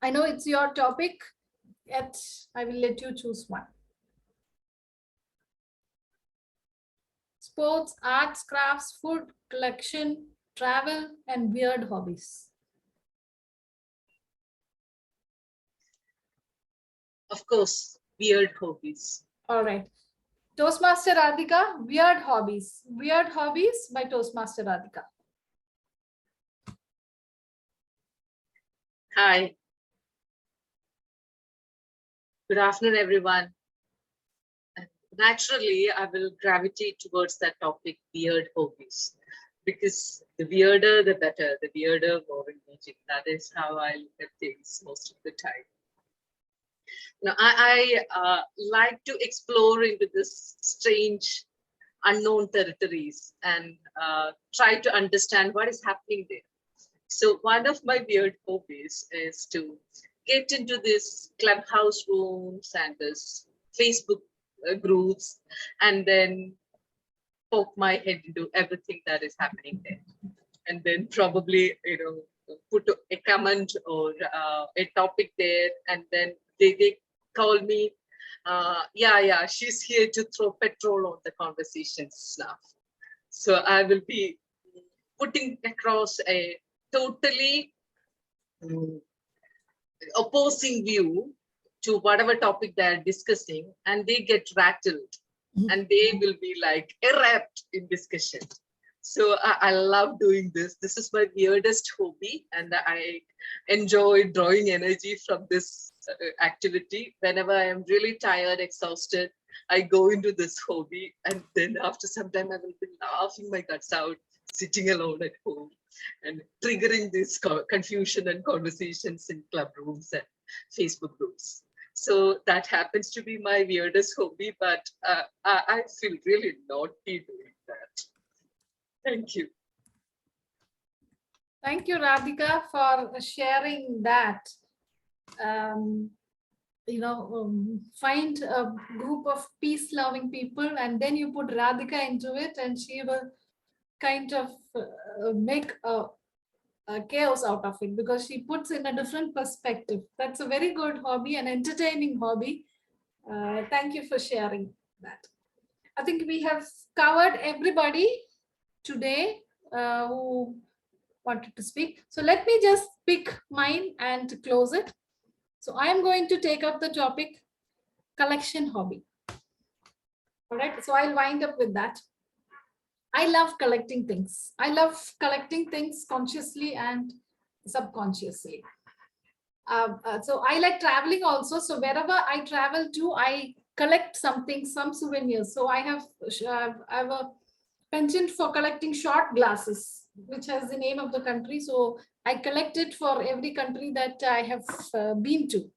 I know it's your topic, yet I will let you choose one. Sports, arts, crafts, food, collection, travel, and weird hobbies. Of course, weird hobbies. All right. Toastmaster Radhika, weird hobbies. Weird hobbies by Toastmaster Radhika. Hi. Good afternoon, everyone. Naturally, I will gravitate towards that topic, weird hobbies, because the weirder, the better. The weirder, more engaging. That is how I look at things most of the time. Now, I like to explore into this strange, unknown territories and try to understand what is happening there. So one of my weird hobbies is to get into this clubhouse rooms and this Facebook groups, and then poke my head into everything that is happening there, and then probably put a comment or a topic there, and then they call me. Yeah, she's here to throw petrol on the conversations now. So I will be putting across a totally opposing view to whatever topic they're discussing, and they get rattled and they will be like erupt in discussion. So I love doing this. This is my weirdest hobby, and I enjoy drawing energy from this activity. Whenever I am really tired, exhausted, I go into this hobby, and then after some time I will be laughing my guts out, sitting alone at home and triggering this confusion and conversations in club rooms and Facebook groups. So that happens to be my weirdest hobby, but I feel really naughty doing that. Thank you. Thank you, Radhika, for sharing that. Find a group of peace-loving people, and then you put Radhika into it, and she will kind of make a chaos out of it, because she puts in a different perspective. That's a very good hobby, an entertaining hobby. Thank you for sharing that. I think we have covered everybody today who wanted to speak. So let me just pick mine and close it. So I am going to take up the topic collection hobby. All right, so I'll wind up with that. I love collecting things. I love collecting things consciously and subconsciously. So I like traveling also. So wherever I travel to, I collect something, some souvenirs. So I have a penchant for collecting shot glasses, which has the name of the country. So I collect it for every country that I have been to.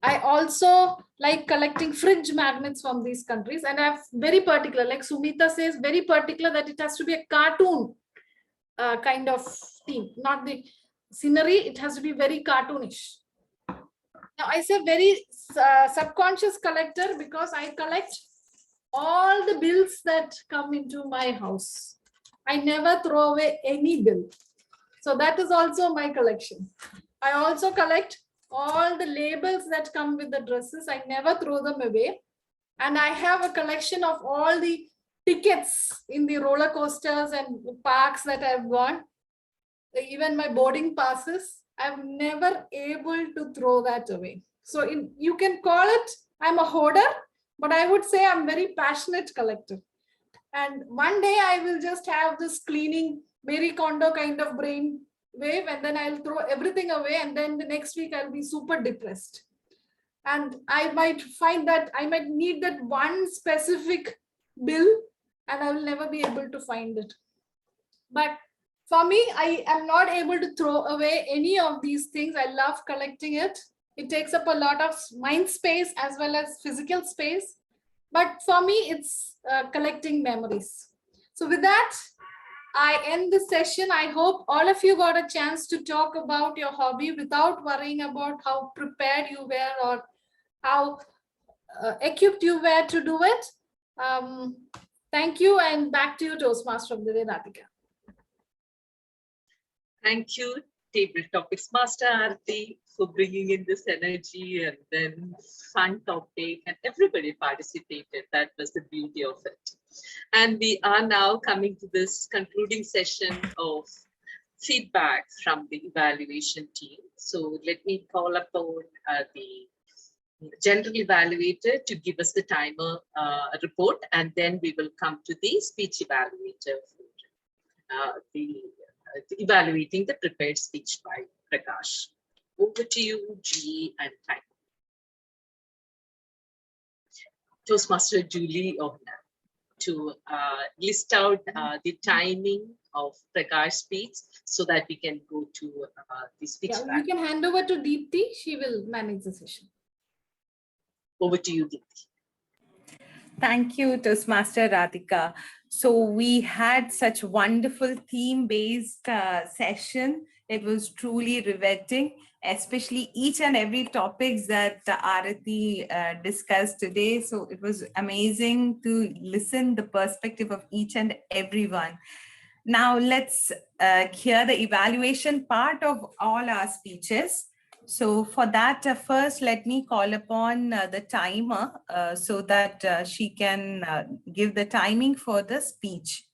I also like collecting fridge magnets from these countries, and I'm very particular, like Sumita says, very particular that it has to be a cartoon kind of theme, not the scenery. It has to be very cartoonish. Now I say very subconscious collector because I collect all the bills that come into my house. I never throw away any bill. So that is also my collection. I also collect all the labels that come with the dresses. I never throw them away. And I have a collection of all the tickets in the roller coasters and parks that I've gone. Even my boarding passes, I'm never able to throw that away. So you can call it, I'm a hoarder, but I would say I'm very passionate collector. And one day I will just have this cleaning Mary Kondo kind of brain wave, and then I'll throw everything away, and then the next week I'll be super depressed. And I might find that I might need that one specific bill and I will never be able to find it. But for me, I am not able to throw away any of these things. I love collecting it. It takes up a lot of mind space as well as physical space. But for me, it's collecting memories. So with that, I end this session. I hope all of you got a chance to talk about your hobby without worrying about how prepared you were or how equipped you were to do it. Thank you, and back to you, Toastmaster of the day, Radhika. Thank you, Table Topics Master Arathi, for bringing in this energy and then fun topic, and everybody participated. That was the beauty of it. And we are now coming to this concluding session of feedback from the evaluation team. So let me call upon the general evaluator to give us the timer report, and then we will come to the speech evaluator for evaluating the prepared speech by Prakash. Over to you, G and time. Toastmaster Julie Ohna to list out the timing of Prakash speech so that we can go to the speech. Yeah, you can hand over to Deepthi. She will manage the session. Over to you, Deepthi. Thank you, Toastmaster Radhika. So we had such wonderful theme-based session. It was truly riveting, especially each and every topics that Arathi discussed today. So it was amazing to listen the perspective of each and everyone. Now let's hear the evaluation part of all our speeches. So for that, first, let me call upon the timer so that she can give the timing for the speech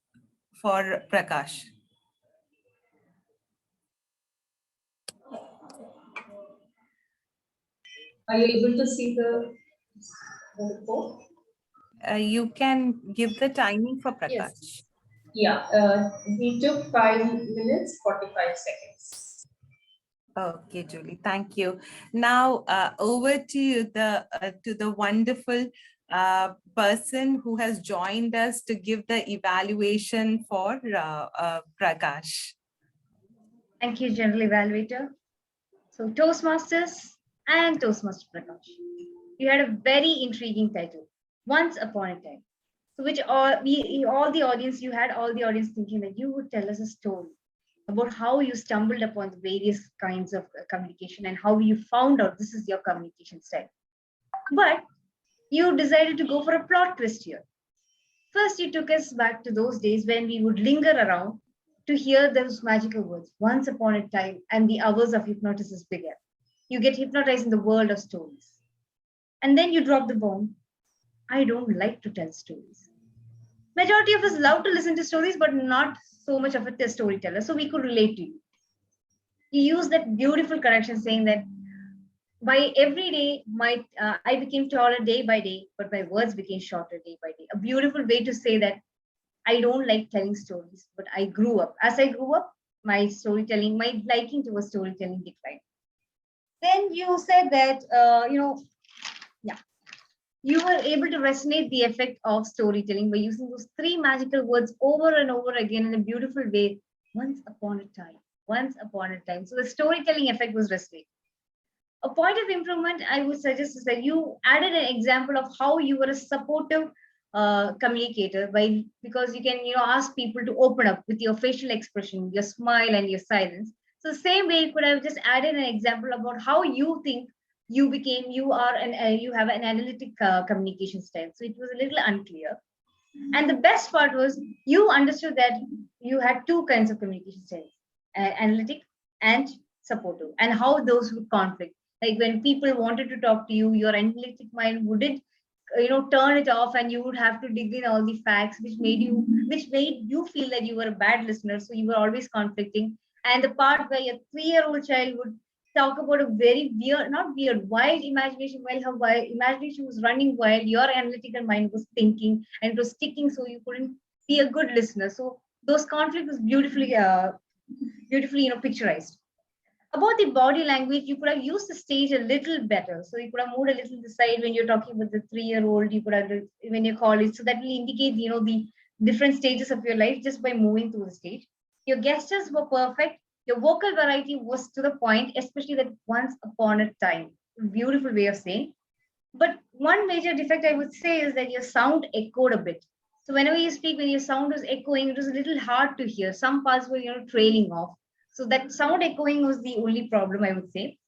for Prakash. Are you able to see the report? You can give the timing for Prakash. Yes. Yeah, he took 5 minutes, 45 seconds. Okay, Julie, thank you. Now over to you, the wonderful person who has joined us to give the evaluation for Prakash. Thank you, General Evaluator. So Toastmasters and Toastmaster Prakash. You had a very intriguing title, Once Upon a Time. So which all the audience, you had all the audience thinking that you would tell us a story about how you stumbled upon the various kinds of communication and how you found out this is your communication style. But you decided to go for a plot twist here. First, you took us back to those days when we would linger around to hear those magical words, once upon a time, and the hours of hypnosis began. You get hypnotized in the world of stories. And then you drop the bomb. I don't like to tell stories. Majority of us love to listen to stories, but not so much of a storyteller, so we could relate to you. He used that beautiful correction saying that by every day, I became taller day by day, but my words became shorter day by day. A beautiful way to say that I don't like telling stories, but I grew up. As I grew up, my storytelling, my liking towards storytelling declined. Then you said that, you were able to resonate the effect of storytelling by using those three magical words over and over again in a beautiful way. Once upon a time, once upon a time. So the storytelling effect was resonating. A point of improvement I would suggest is that you added an example of how you were a supportive communicator because you can ask people to open up with your facial expression, your smile, and your silence. So the same way you could have just added an example about how you think you have an analytic communication style. So it was a little unclear. And the best part was you understood that you had two kinds of communication styles, analytic and supportive, and how those would conflict. Like when people wanted to talk to you, your analytic mind wouldn't turn it off, and you would have to dig in all the facts, which made you feel that you were a bad listener, so you were always conflicting. And the part where your 3-year-old child would talk about a very wild imagination, while her imagination was running wild, your analytical mind was thinking and it was sticking, so you couldn't be a good listener. So those conflicts was beautifully picturized. About the body language, you could have used the stage a little better. So you could have moved a little to the side when you're talking with the 3-year-old, you could have, when you call it, so that will indicate, the different stages of your life just by moving through the stage. Your gestures were perfect. Your vocal variety was to the point, especially that once upon a time. Beautiful way of saying. But one major defect I would say is that your sound echoed a bit. So whenever you speak, when your sound was echoing, it was a little hard to hear. Some parts were, trailing off. So that sound echoing was the only problem, I would say.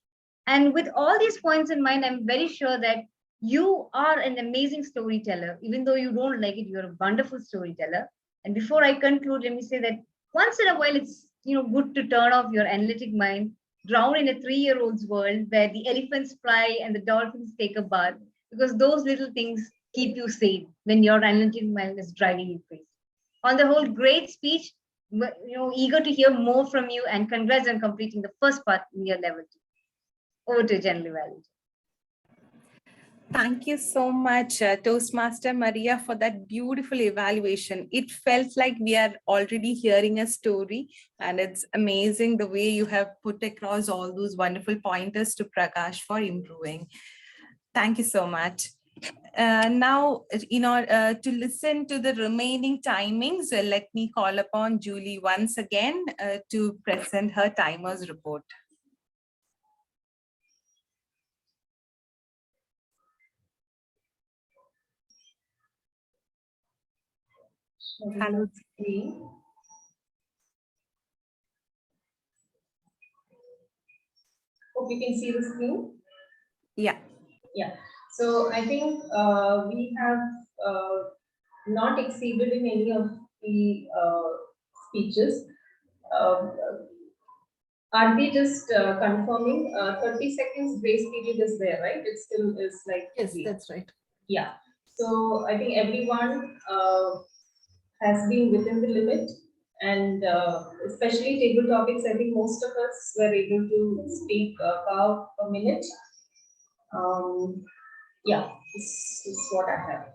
And with all these points in mind, I'm very sure that you are an amazing storyteller. Even though you don't like it, you're a wonderful storyteller. And before I conclude, let me say that once in a while, it's good to turn off your analytic mind, drown in a 3-year-old's world where the elephants fly and the dolphins take a bath, because those little things keep you safe when your analytic mind is driving you crazy. On the whole, great speech. Eager to hear more from you, and congrats on completing the first part in your level 2. Over to General Evaluator. Thank you so much, Toastmaster Maria, for that beautiful evaluation. It felt like we are already hearing a story, and it's amazing the way you have put across all those wonderful pointers to Prakash for improving. Thank you so much. Now, in order to listen to the remaining timings, let me call upon Julie once again to present her timers report. Hello. Screen. Hope you can see the screen. Yeah. Yeah. So I think we have not exceeded in any of the speeches. Are they just confirming 30 seconds grace period is there, right? It still is like. Yes, that's right. Yeah. So I think everyone has been within the limit, and especially table topics, I think most of us were able to speak about a minute. Yeah, this is what I have.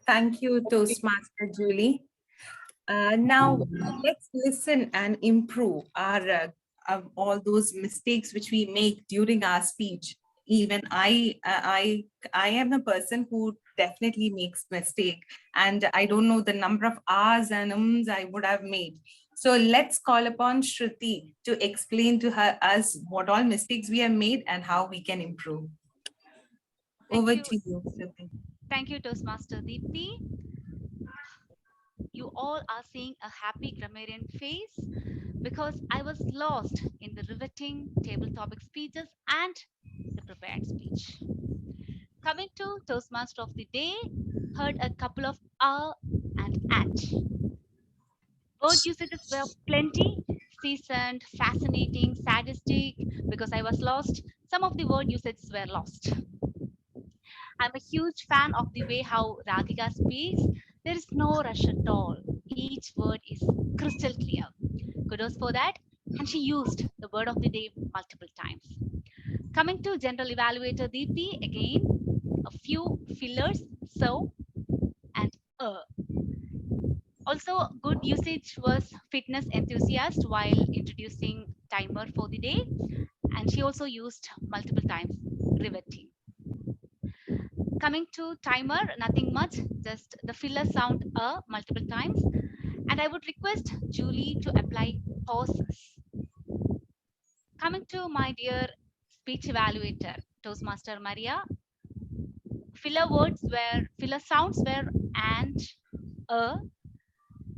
Thank you, Toastmaster Julie. Now let's listen and improve our all those mistakes which we make during our speech. Even I am a person who definitely makes mistake, and I don't know the number of R's and M's I would have made. So let's call upon Sruthy to explain to us what all mistakes we have made and how we can improve. Over to you, Sruthy. Thank you, Toastmaster Deepthi. You all are seeing a happy grammarian face because I was lost in the riveting table topic speeches and the prepared speech. Coming to Toastmaster of the day, heard a couple of and at. Word usages were plenty, seasoned, fascinating, sadistic, because I was lost. Some of the word usages were lost. I'm a huge fan of the way how Radhika speaks. There is no rush at all. Each word is crystal clear. Kudos for that. And she used the word of the day multiple times. Coming to general evaluator Deepthi, again, a few fillers, so and also good usage was fitness enthusiast while introducing timer for the day, and she also used multiple times riveting. Coming to timer, nothing much, just the filler sound multiple times, and I would request Julie to apply pauses. Coming to my dear speech evaluator Toastmaster Maria, filler sounds were and a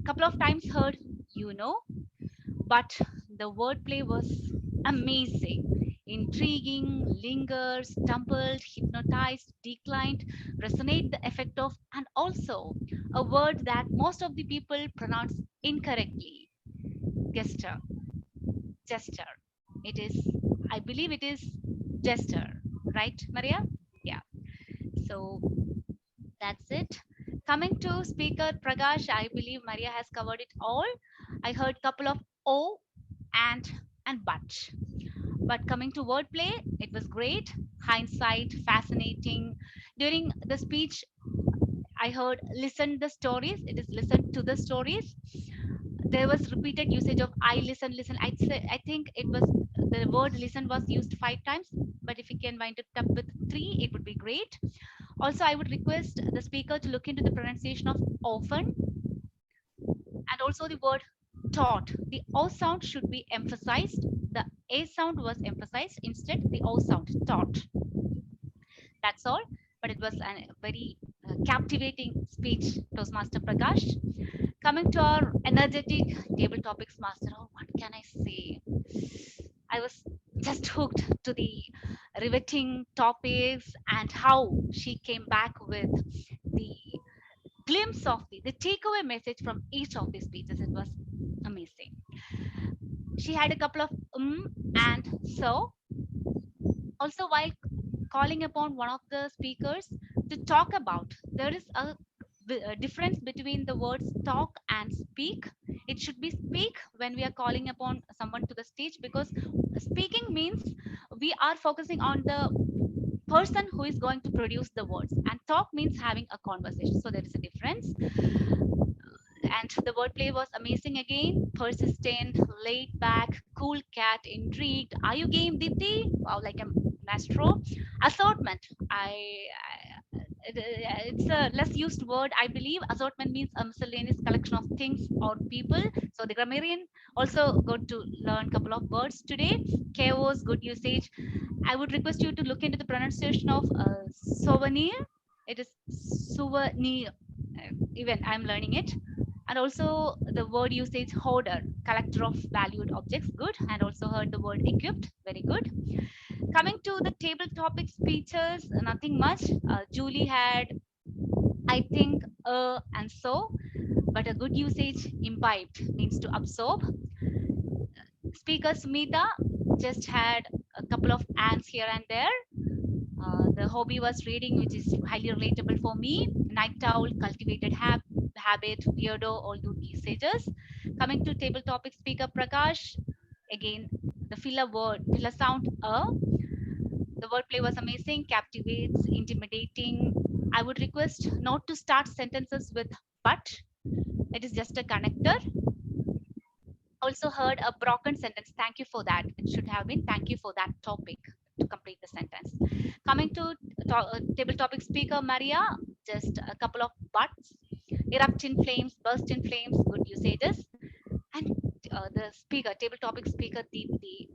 couple of times heard, but the wordplay was amazing, intriguing, lingered, stumbled, hypnotized, declined, resonate the effect of, and also a word that most of the people pronounce incorrectly, gesture. Gesture. It is, I believe it is gesture, right, Maria? Yeah. So that's it. Coming to speaker Prakash, I believe Maria has covered it all. I heard couple of O and but. But coming to wordplay, it was great. Hindsight, fascinating. During the speech, I heard listen the stories. It is listen to the stories. There was repeated usage of I listen, listen. I think it was the word listen was used 5 times. But if you can wind it up with 3, it would be great. Also, I would request the speaker to look into the pronunciation of often and also the word taught. The O sound should be emphasized. The A sound was emphasized. Instead, the O sound taught. That's all. But it was a very captivating speech, Toastmaster Prakash. Coming to our energetic table topics master, oh, what can I say? I was just hooked to the riveting topics and how she came back with the glimpse of the takeaway message from each of these speeches. It was amazing. She had a couple of and so. Also, while calling upon one of the speakers to talk about, there is a difference between the words talk and speak. It should be speak when we are calling upon someone to the stage, because speaking means we are focusing on the person who is going to produce the words, and talk means having a conversation. So there is a difference. And the wordplay was amazing again. Persistent, laid back, cool cat, intrigued. Are you game, Deepthi? Wow, like a maestro. Assortment. It's a less used word, I believe. Assortment means a miscellaneous collection of things or people. So the grammarian also got to learn a couple of words today. Chaos, good usage. I would request you to look into the pronunciation of souvenir. It is souvenir. Even I'm learning it. And also the word usage hoarder, collector of valued objects, good. And also heard the word equipped, very good. Coming to the table topic speeches, nothing much. Julie had, I think, and so, but a good usage, imbibed, means to absorb. Speaker Smita just had a couple of ands here and there. The hobby was reading, which is highly relatable for me. Night owl, cultivated habit, weirdo, all good usages. Coming to table topic speaker Prakash, again, the filler sound, the wordplay was amazing, captivates, intimidating. I would request not to start sentences with but. It is just a connector. Also heard a broken sentence. Thank you for that. It should have been thank you for that topic to complete the sentence. Coming to table topic speaker Maria, just a couple of buts. Erupt in flames, burst in flames, good usages. And the speaker, table topic speaker, the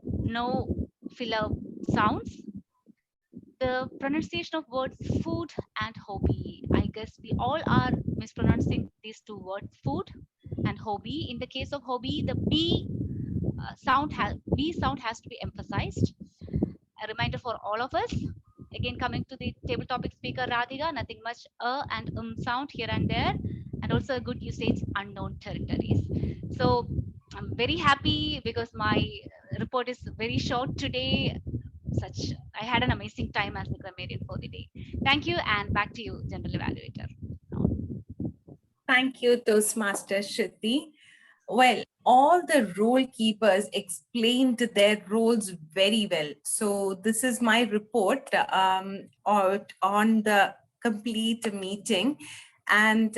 no filler sounds. The pronunciation of words food and hobby. I guess we all are mispronouncing these two words, food and hobby. In the case of hobby, the B sound has to be emphasized. A reminder for all of us. Again, coming to the table topic speaker Radhika, nothing much and sound here and there, and also a good usage, unknown territories. So I'm very happy because my report is very short today. I had an amazing time as the grammarian for the day. Thank you, and back to you, General Evaluator. Thank you, Toastmaster Sruthy. Well, all the role keepers explained their roles very well. So this is my report on the complete meeting. And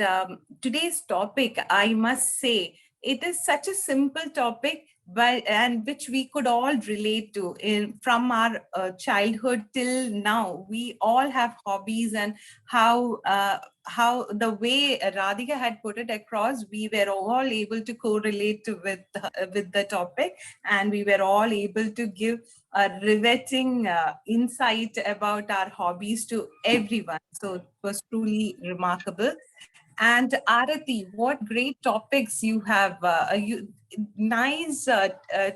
today's topic, I must say, it is such a simple topic, and which we could all relate to from our childhood till now. We all have hobbies, and how the way Radhika had put it across, we were all able to correlate with the topic, and we were all able to give a riveting insight about our hobbies to everyone. So it was truly remarkable. And Arathi, what great topics you have! Nice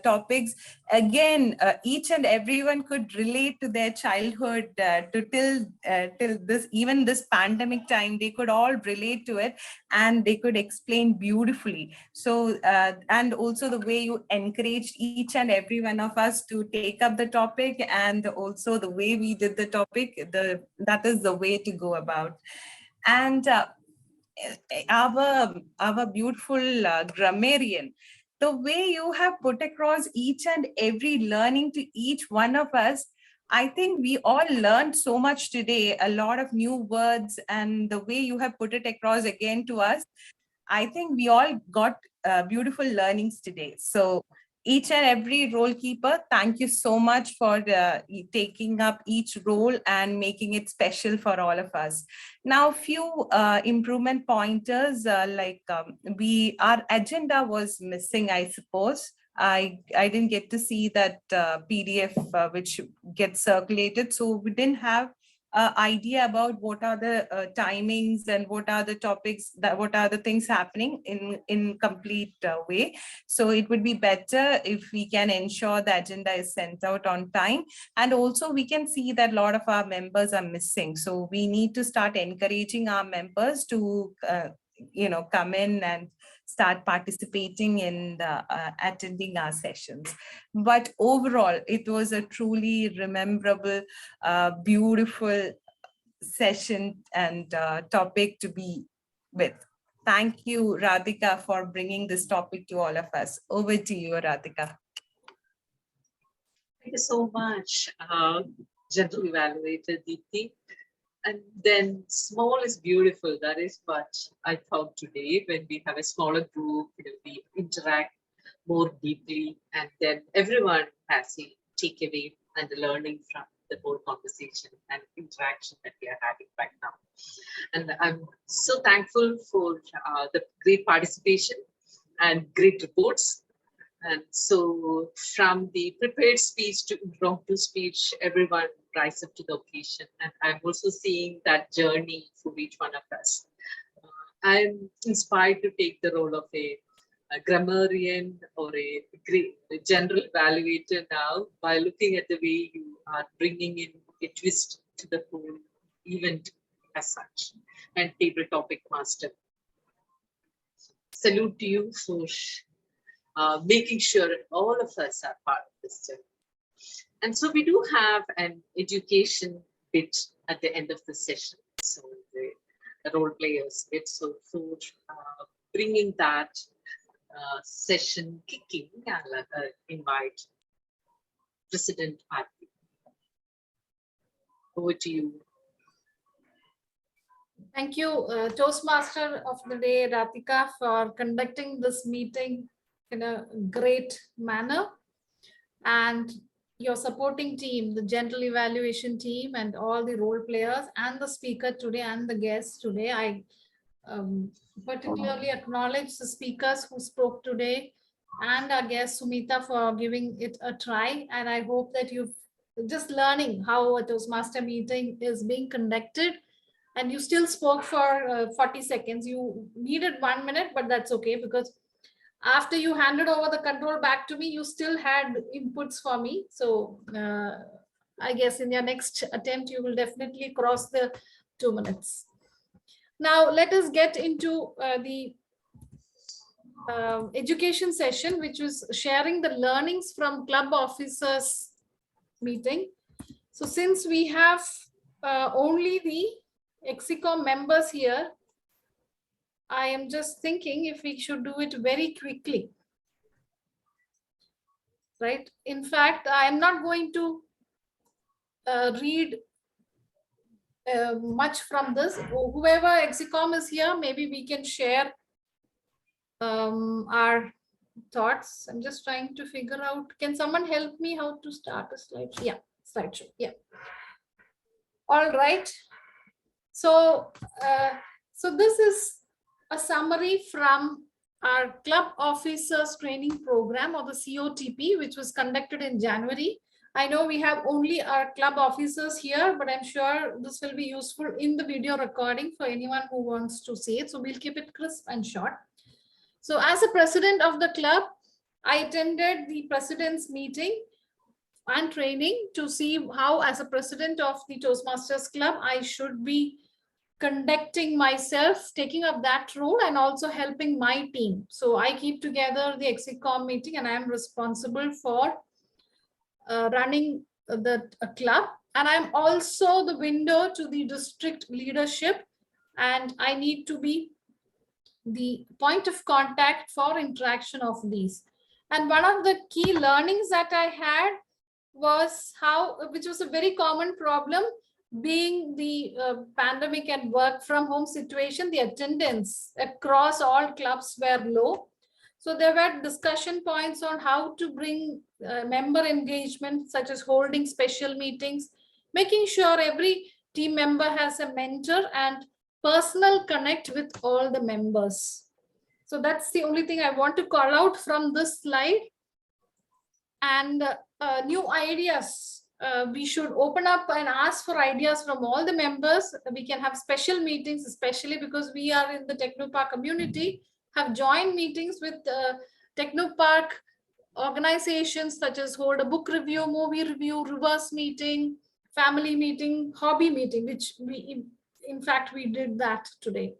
topics. Again, each and everyone could relate to their childhood till this, even this pandemic time. They could all relate to it, and they could explain beautifully. So, and also the way you encouraged each and every one of us to take up the topic, and also the way we did the topic. That is the way to go about. And our beautiful grammarian, the way you have put across each and every learning to each one of us, I think we all learned so much today, a lot of new words, and the way you have put it across again to us, I think we all got beautiful learnings today. So each and every role keeper, thank you so much for taking up each role and making it special for all of us. Now, few improvement pointers, our agenda was missing, I suppose. I didn't get to see that PDF which gets circulated, so we didn't have idea about what are the timings and what are the topics, what are the things happening in complete way. So it would be better if we can ensure the agenda is sent out on time. And also we can see that a lot of our members are missing. So we need to start encouraging our members to come in and start participating in attending our sessions. But overall, it was a truly rememberable, beautiful session and topic to be with. Thank you, Radhika, for bringing this topic to all of us. Over to you, Radhika. Thank you so much, General Evaluator Deepthi. And then small is beautiful. That is what I thought today. When we have a smaller group, we interact more deeply, and then everyone has a takeaway and the learning from the whole conversation and interaction that we are having right now. And I'm so thankful for the great participation and great reports. And so from the prepared speech to impromptu speech, everyone rise up to the occasion. And I'm also seeing that journey for each one of us. I'm inspired to take the role of a grammarian or a general evaluator now by looking at the way you are bringing in a twist to the whole event as such. And table topic master. Salute to you for making sure all of us are part of this journey. And so we do have an education bit at the end of the session. So the role players bit. So for bringing that session kicking, I'll invite President Arathi. Over to you. Thank you, Toastmaster of the day, Radhika, for conducting this meeting in a great manner. And your supporting team, the general evaluation team, and all the role players, and the speaker today, and the guests today. I particularly acknowledge the speakers who spoke today, and our guest Sumita for giving it a try. And I hope that you've just learning how a Toastmaster meeting is being conducted. And you still spoke for 40 seconds. You needed 1 minute, but that's okay, because after you handed over the control back to me, you still had inputs for me. So I guess in your next attempt, you will definitely cross the 2 minutes. Now, let us get into the education session, which was sharing the learnings from club officers meeting. So since we have only the Exicom members here, I am just thinking if we should do it very quickly. Right. In fact, I am not going to read much from this. Whoever Exicom is here, maybe we can share our thoughts. I'm just trying to figure out, can someone help me how to start a slideshow? Yeah, slideshow. Yeah. All right. So, so this is a summary from our club officers training program, or the COTP, which was conducted in January. I know we have only our club officers here, but I'm sure this will be useful in the video recording for anyone who wants to see it. So we'll keep it crisp and short. So as a president of the club, I attended the president's meeting and training to see how, as a president of the Toastmasters Club, I should be conducting myself, taking up that role, and also helping my team. So I keep together the Exicom meeting, and I am responsible for running the club. And I'm also the window to the district leadership, and I need to be the point of contact for interaction of these. And one of the key learnings that I had was how, which was a very common problem, being the pandemic and work from home situation, the attendance across all clubs were low. So there were discussion points on how to bring member engagement, such as holding special meetings, making sure every team member has a mentor and personal connect with all the members. So that's the only thing I want to call out from this slide. And new ideas. We should open up and ask for ideas from all the members. We can have special meetings, especially because we are in the Technopark community, have joined meetings with Technopark organizations, such as hold a book review, movie review, reverse meeting, family meeting, hobby meeting, which we, in fact, we did that today.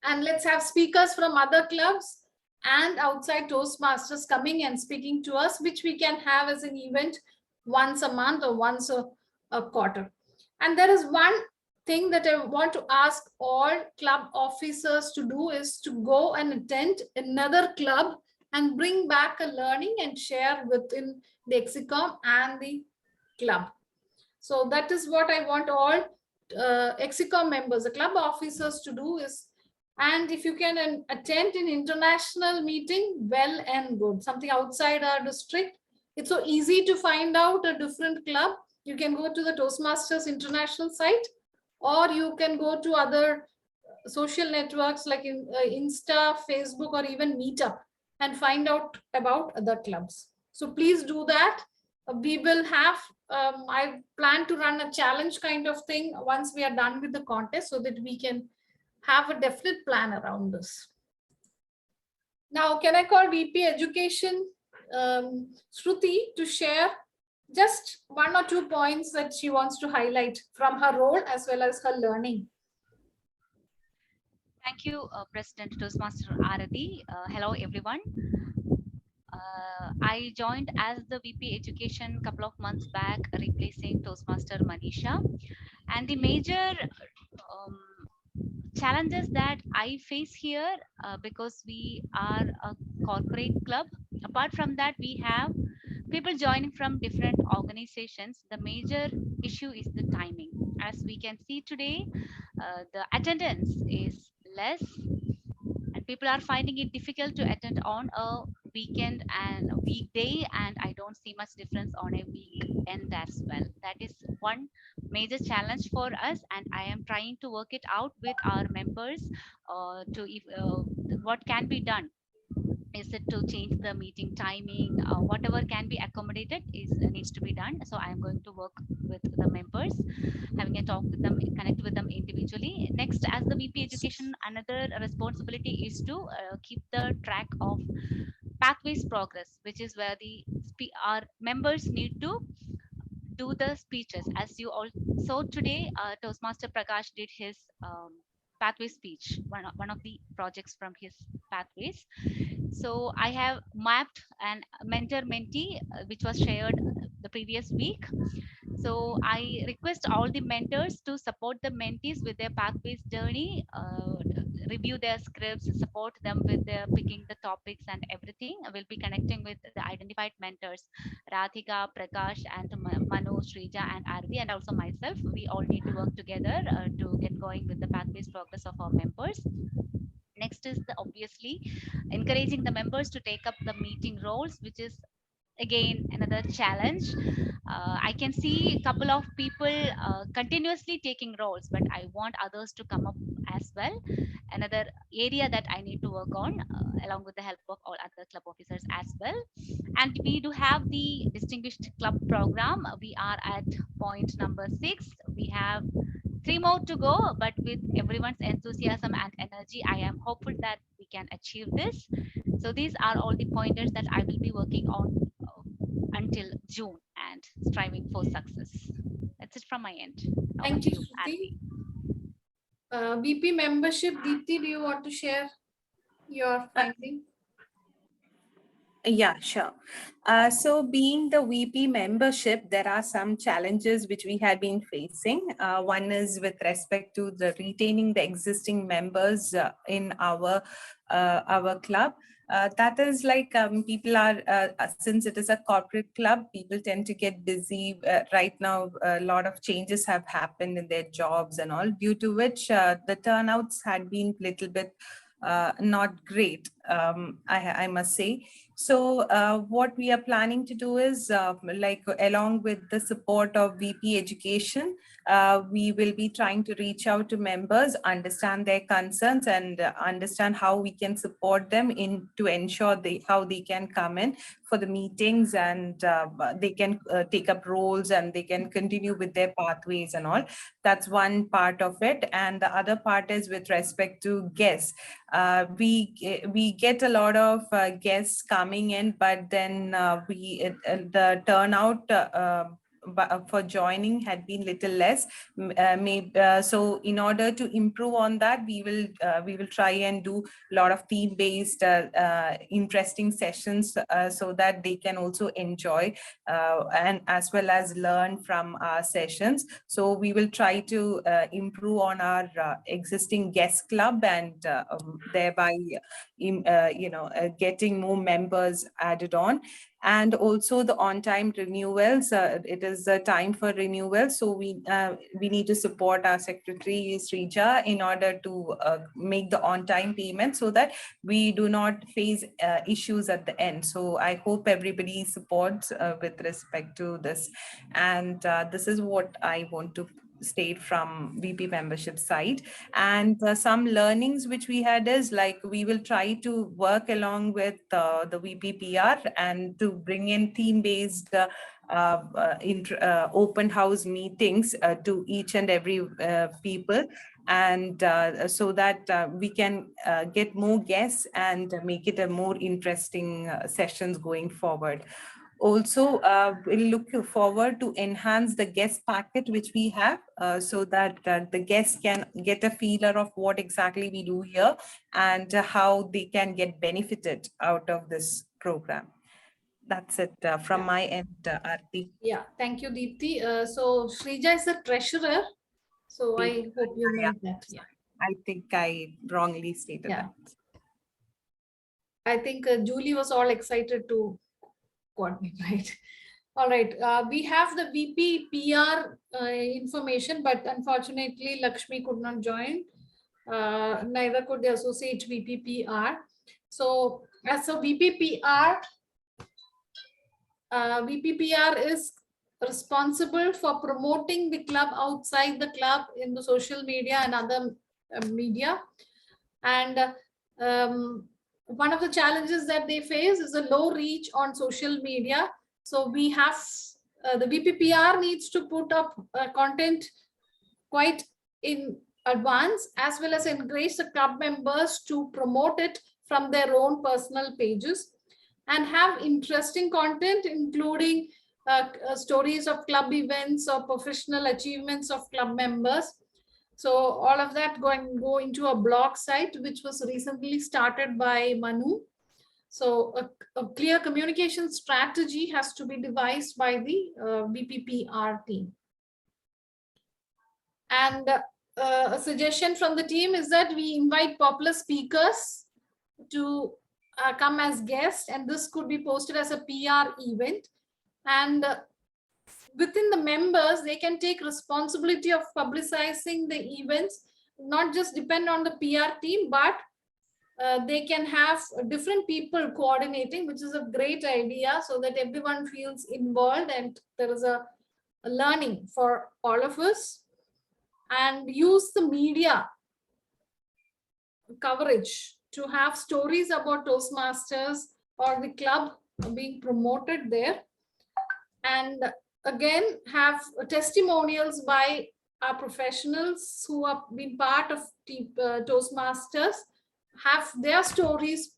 And let's have speakers from other clubs and outside Toastmasters coming and speaking to us, which we can have as an event once a month or once a quarter. And there is one thing that I want to ask all club officers to do, is to go and attend another club and bring back a learning and share within the Exicom and the club. So that is what I want all Exicom members, the club officers, to do is, and if you can attend an international meeting, well and good, something outside our district. It's so easy to find out a different club. You can go to the Toastmasters International site, or you can go to other social networks like Insta, Facebook, or even Meetup and find out about other clubs. So please do that. We will have, I plan to run a challenge kind of thing once we are done with the contest, so that we can have a definite plan around this. Now, can I call VP Education Sruthy to share just 1 or 2 points that she wants to highlight from her role as well as her learning? Thank you, President Toastmaster Arathi. Hello, everyone. I joined as the VP Education a couple of months back, replacing Toastmaster Manisha. And the major challenges that I face here, because we are a corporate club, apart from that, we have people joining from different organizations. The major issue is the timing. As we can see today, the attendance is less, and people are finding it difficult to attend on a weekend and a weekday, and I don't see much difference on a weekend as well. That is one major challenge for us, and I am trying to work it out with our members to what can be done. Is it to change the meeting timing? Whatever can be accommodated needs to be done. So I am going to work with the members, having a talk with them, connect with them individually. Next, as the VP Education, another responsibility is to keep the track of pathways progress, which is where our members need to do the speeches. As you all saw today, Toastmaster Prakash did his pathway speech, one of the projects from his pathways. So I have mapped an mentor-mentee, which was shared the previous week. So I request all the mentors to support the mentees with their path-based journey, review their scripts, support them with their picking the topics and everything. I will be connecting with the identified mentors, Radhika, Prakash, and Manu, Srija, and Arathi, and also myself. We all need to work together to get going with the path-based progress of our members. Next is obviously encouraging the members to take up the meeting roles, which is again another challenge. I can see a couple of people continuously taking roles, but I want others to come up as well. Another area that I need to work on, along with the help of all other club officers as well. And we do have the distinguished club program. We are at point number 6. We have 3 more to go, but with everyone's enthusiasm and energy, I am hopeful that we can achieve this. So these are all the pointers that I will be working on until June and striving for success. That's it from my end. Over Thank to you, Arathi. Sruthy. VP membership, Deepthi, do you want to share your finding? Yeah, sure. So being the VP membership, there are some challenges which we had been facing. One is with respect to the retaining the existing members in our club. That is like people are, since it is a corporate club, people tend to get busy. Right now, a lot of changes have happened in their jobs and all, due to which the turnouts had been little bit not great, I must say. So what we are planning to do is like along with the support of VP Education, we will be trying to reach out to members, understand their concerns and understand how we can support them in to ensure how they can come in for the meetings and they can take up roles and they can continue with their pathways and all. That's one part of it. And the other part is with respect to guests. We get a lot of guests coming in, but then the turnout for joining had been little less. So in order to improve on that, we will try and do a lot of theme-based interesting sessions so that they can also enjoy and as well as learn from our sessions. So we will try to improve on our existing guest club and thereby getting more members added on. And also the on-time renewals. It is a time for renewal, so we need to support our secretary Srija in order to make the on-time payment so that we do not face issues at the end. So I hope everybody supports with respect to this. And this is what I want to state from VP membership side. And some learnings which we had is like we will try to work along with the VP PR and to bring in theme-based open house meetings to each and every people, and so that we can get more guests and make it a more interesting sessions going forward. Also, we'll look forward to enhance the guest packet which we have so that the guests can get a feeler of what exactly we do here and how they can get benefited out of this program. That's it from my end, Arathi. Yeah, thank you, Deepthi. So Srija is the treasurer. So I hope you know that. Yeah. I think I wrongly stated that. I think Julie was all excited to coordinate, right? All right. We have the VP PR information, but unfortunately, Lakshmi could not join. Neither could the associate VP PR. So as a VP PR, VP PR is responsible for promoting the club outside the club in the social media and other media. And one of the challenges that they face is a low reach on social media. So we have the VPPR needs to put up content quite in advance, as well as encourage the club members to promote it from their own personal pages and have interesting content, including stories of club events or professional achievements of club members. So all of that go into a blog site, which was recently started by Manu. So a clear communication strategy has to be devised by the BPPR team. And a suggestion from the team is that we invite popular speakers to come as guests, and this could be posted as a PR event. And within the members, they can take responsibility of publicizing the events, not just depend on the PR team, but they can have different people coordinating, which is a great idea, so that everyone feels involved and there is a learning for all of us. And use the media coverage to have stories about Toastmasters or the club being promoted there. And again, have testimonials by our professionals who have been part of Toastmasters, have their stories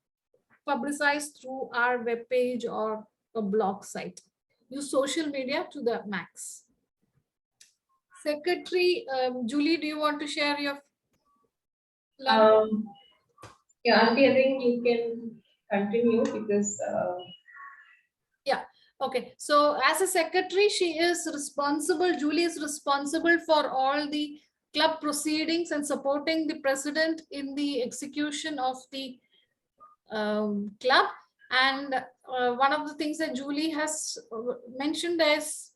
publicized through our webpage or a blog site. Use social media to the max. Secretary, Julie, do you want to share your learning? Yeah, Auntie, I think you can continue because yeah. Okay, so as a secretary, she is responsible, Julie is responsible for all the club proceedings and supporting the president in the execution of the club. And one of the things that Julie has mentioned as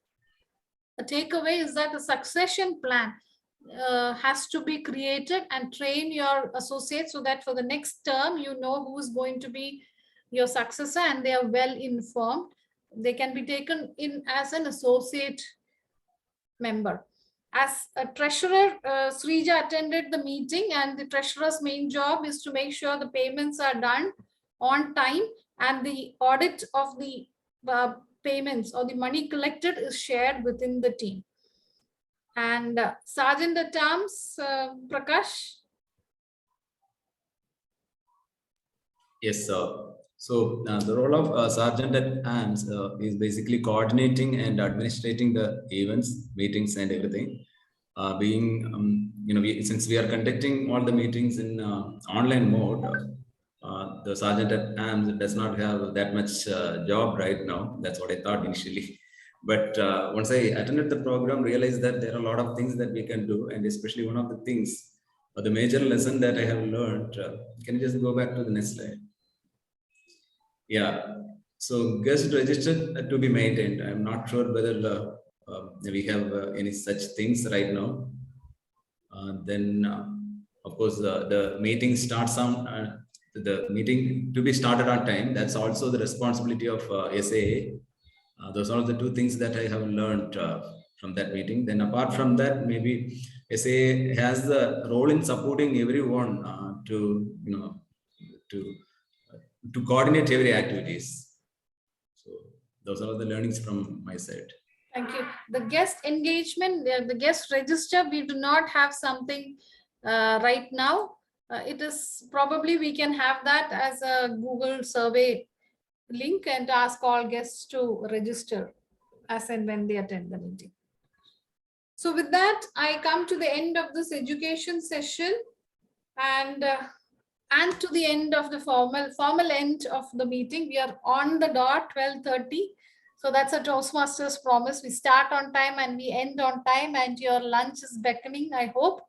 a takeaway is that a succession plan has to be created, and train your associates so that for the next term, you know who is going to be your successor and they are well informed. They can be taken in as an associate member. As a treasurer, Srija attended the meeting, and the treasurer's main job is to make sure the payments are done on time, and the audit of the payments or the money collected is shared within the team. And Sergeant at Arms, Prakash. Yes, sir. So the role of Sergeant at Arms is basically coordinating and administrating the events, meetings, and everything. Being, since we are conducting all the meetings in online mode, the Sergeant at Arms does not have that much job right now. That's what I thought initially. But once I attended the program, realized that there are a lot of things that we can do, and especially one of the things, the major lesson that I have learned. Can you just go back to the next slide? Yeah. So guest registered to be maintained. I'm not sure whether we have any such things right now. Then, of course, the meeting starts on the meeting to be started on time. That's also the responsibility of SAA. Those are the two things that I have learned from that meeting. Then apart from that, maybe SAA has the role in supporting everyone to coordinate every activities. So those are the learnings from my side. Thank you. The guest engagement, the guest register, we do not have something right now. It is probably we can have that as a Google survey link and ask all guests to register as and when they attend the meeting. So with that, I come to the end of this education session, and to the end of the formal end of the meeting. We are on the dot, 12:30. So that's a Toastmasters promise. We start on time and we end on time, and your lunch is beckoning, I hope.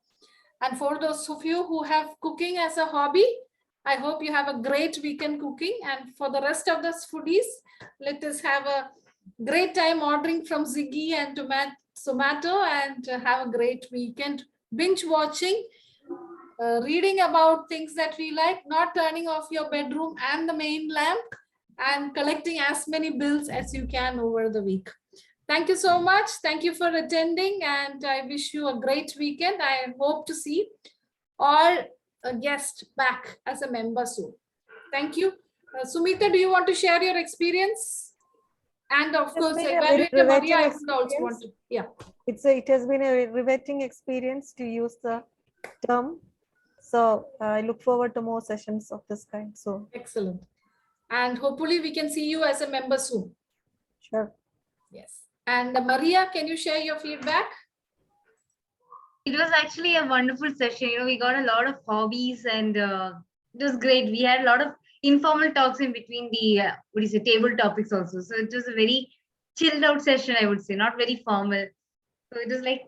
And for those of you who have cooking as a hobby, I hope you have a great weekend cooking. And for the rest of the foodies, let us have a great time ordering from Ziggy and Zomato, and have a great weekend binge watching, reading about things that we like, not turning off your bedroom and the main lamp, and collecting as many bills as you can over the week. Thank you so much. Thank you for attending, and I wish you a great weekend. I hope to see all guests back as a member soon. Thank you. Sumita, do you want to share your experience? And of course, Evaluator Maria, I would also want to. Yeah. It has been a riveting experience to use the term. So I look forward to more sessions of this kind. So excellent. And hopefully we can see you as a member soon. Sure. Yes. And Maria, can you share your feedback? It was actually a wonderful session. We got a lot of hobbies, and it was great. We had a lot of informal talks in between the what do you say, table topics also. So it was a very chilled out session, I would say, not very formal. So it was like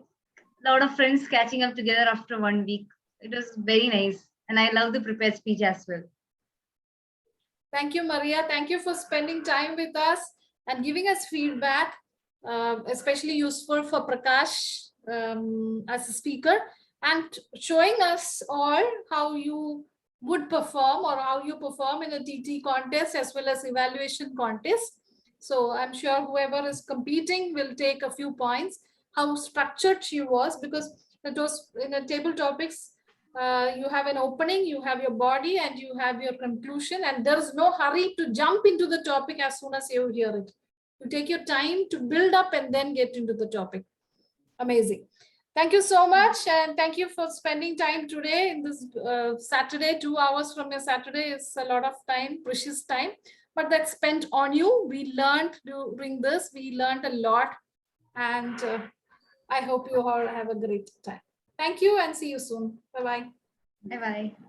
a lot of friends catching up together after 1 week. It was very nice, and I love the prepared speech as well. Thank you, Maria. Thank you for spending time with us and giving us feedback, especially useful for Prakash as a speaker, and showing us all how you would perform or how you perform in a TT contest as well as evaluation contest. So I'm sure whoever is competing will take a few points. How structured she was, because it was in a table topics. You have an opening, you have your body, and you have your conclusion, and there's no hurry to jump into the topic as soon as you hear it. You take your time to build up and then get into the topic. Amazing. Thank you so much, and thank you for spending time today in this Saturday. 2 hours from your Saturday is a lot of time, precious time, but that's spent on you. We learned during this, we learned a lot, and I hope you all have a great time. Thank you and see you soon. Bye-bye. Bye-bye.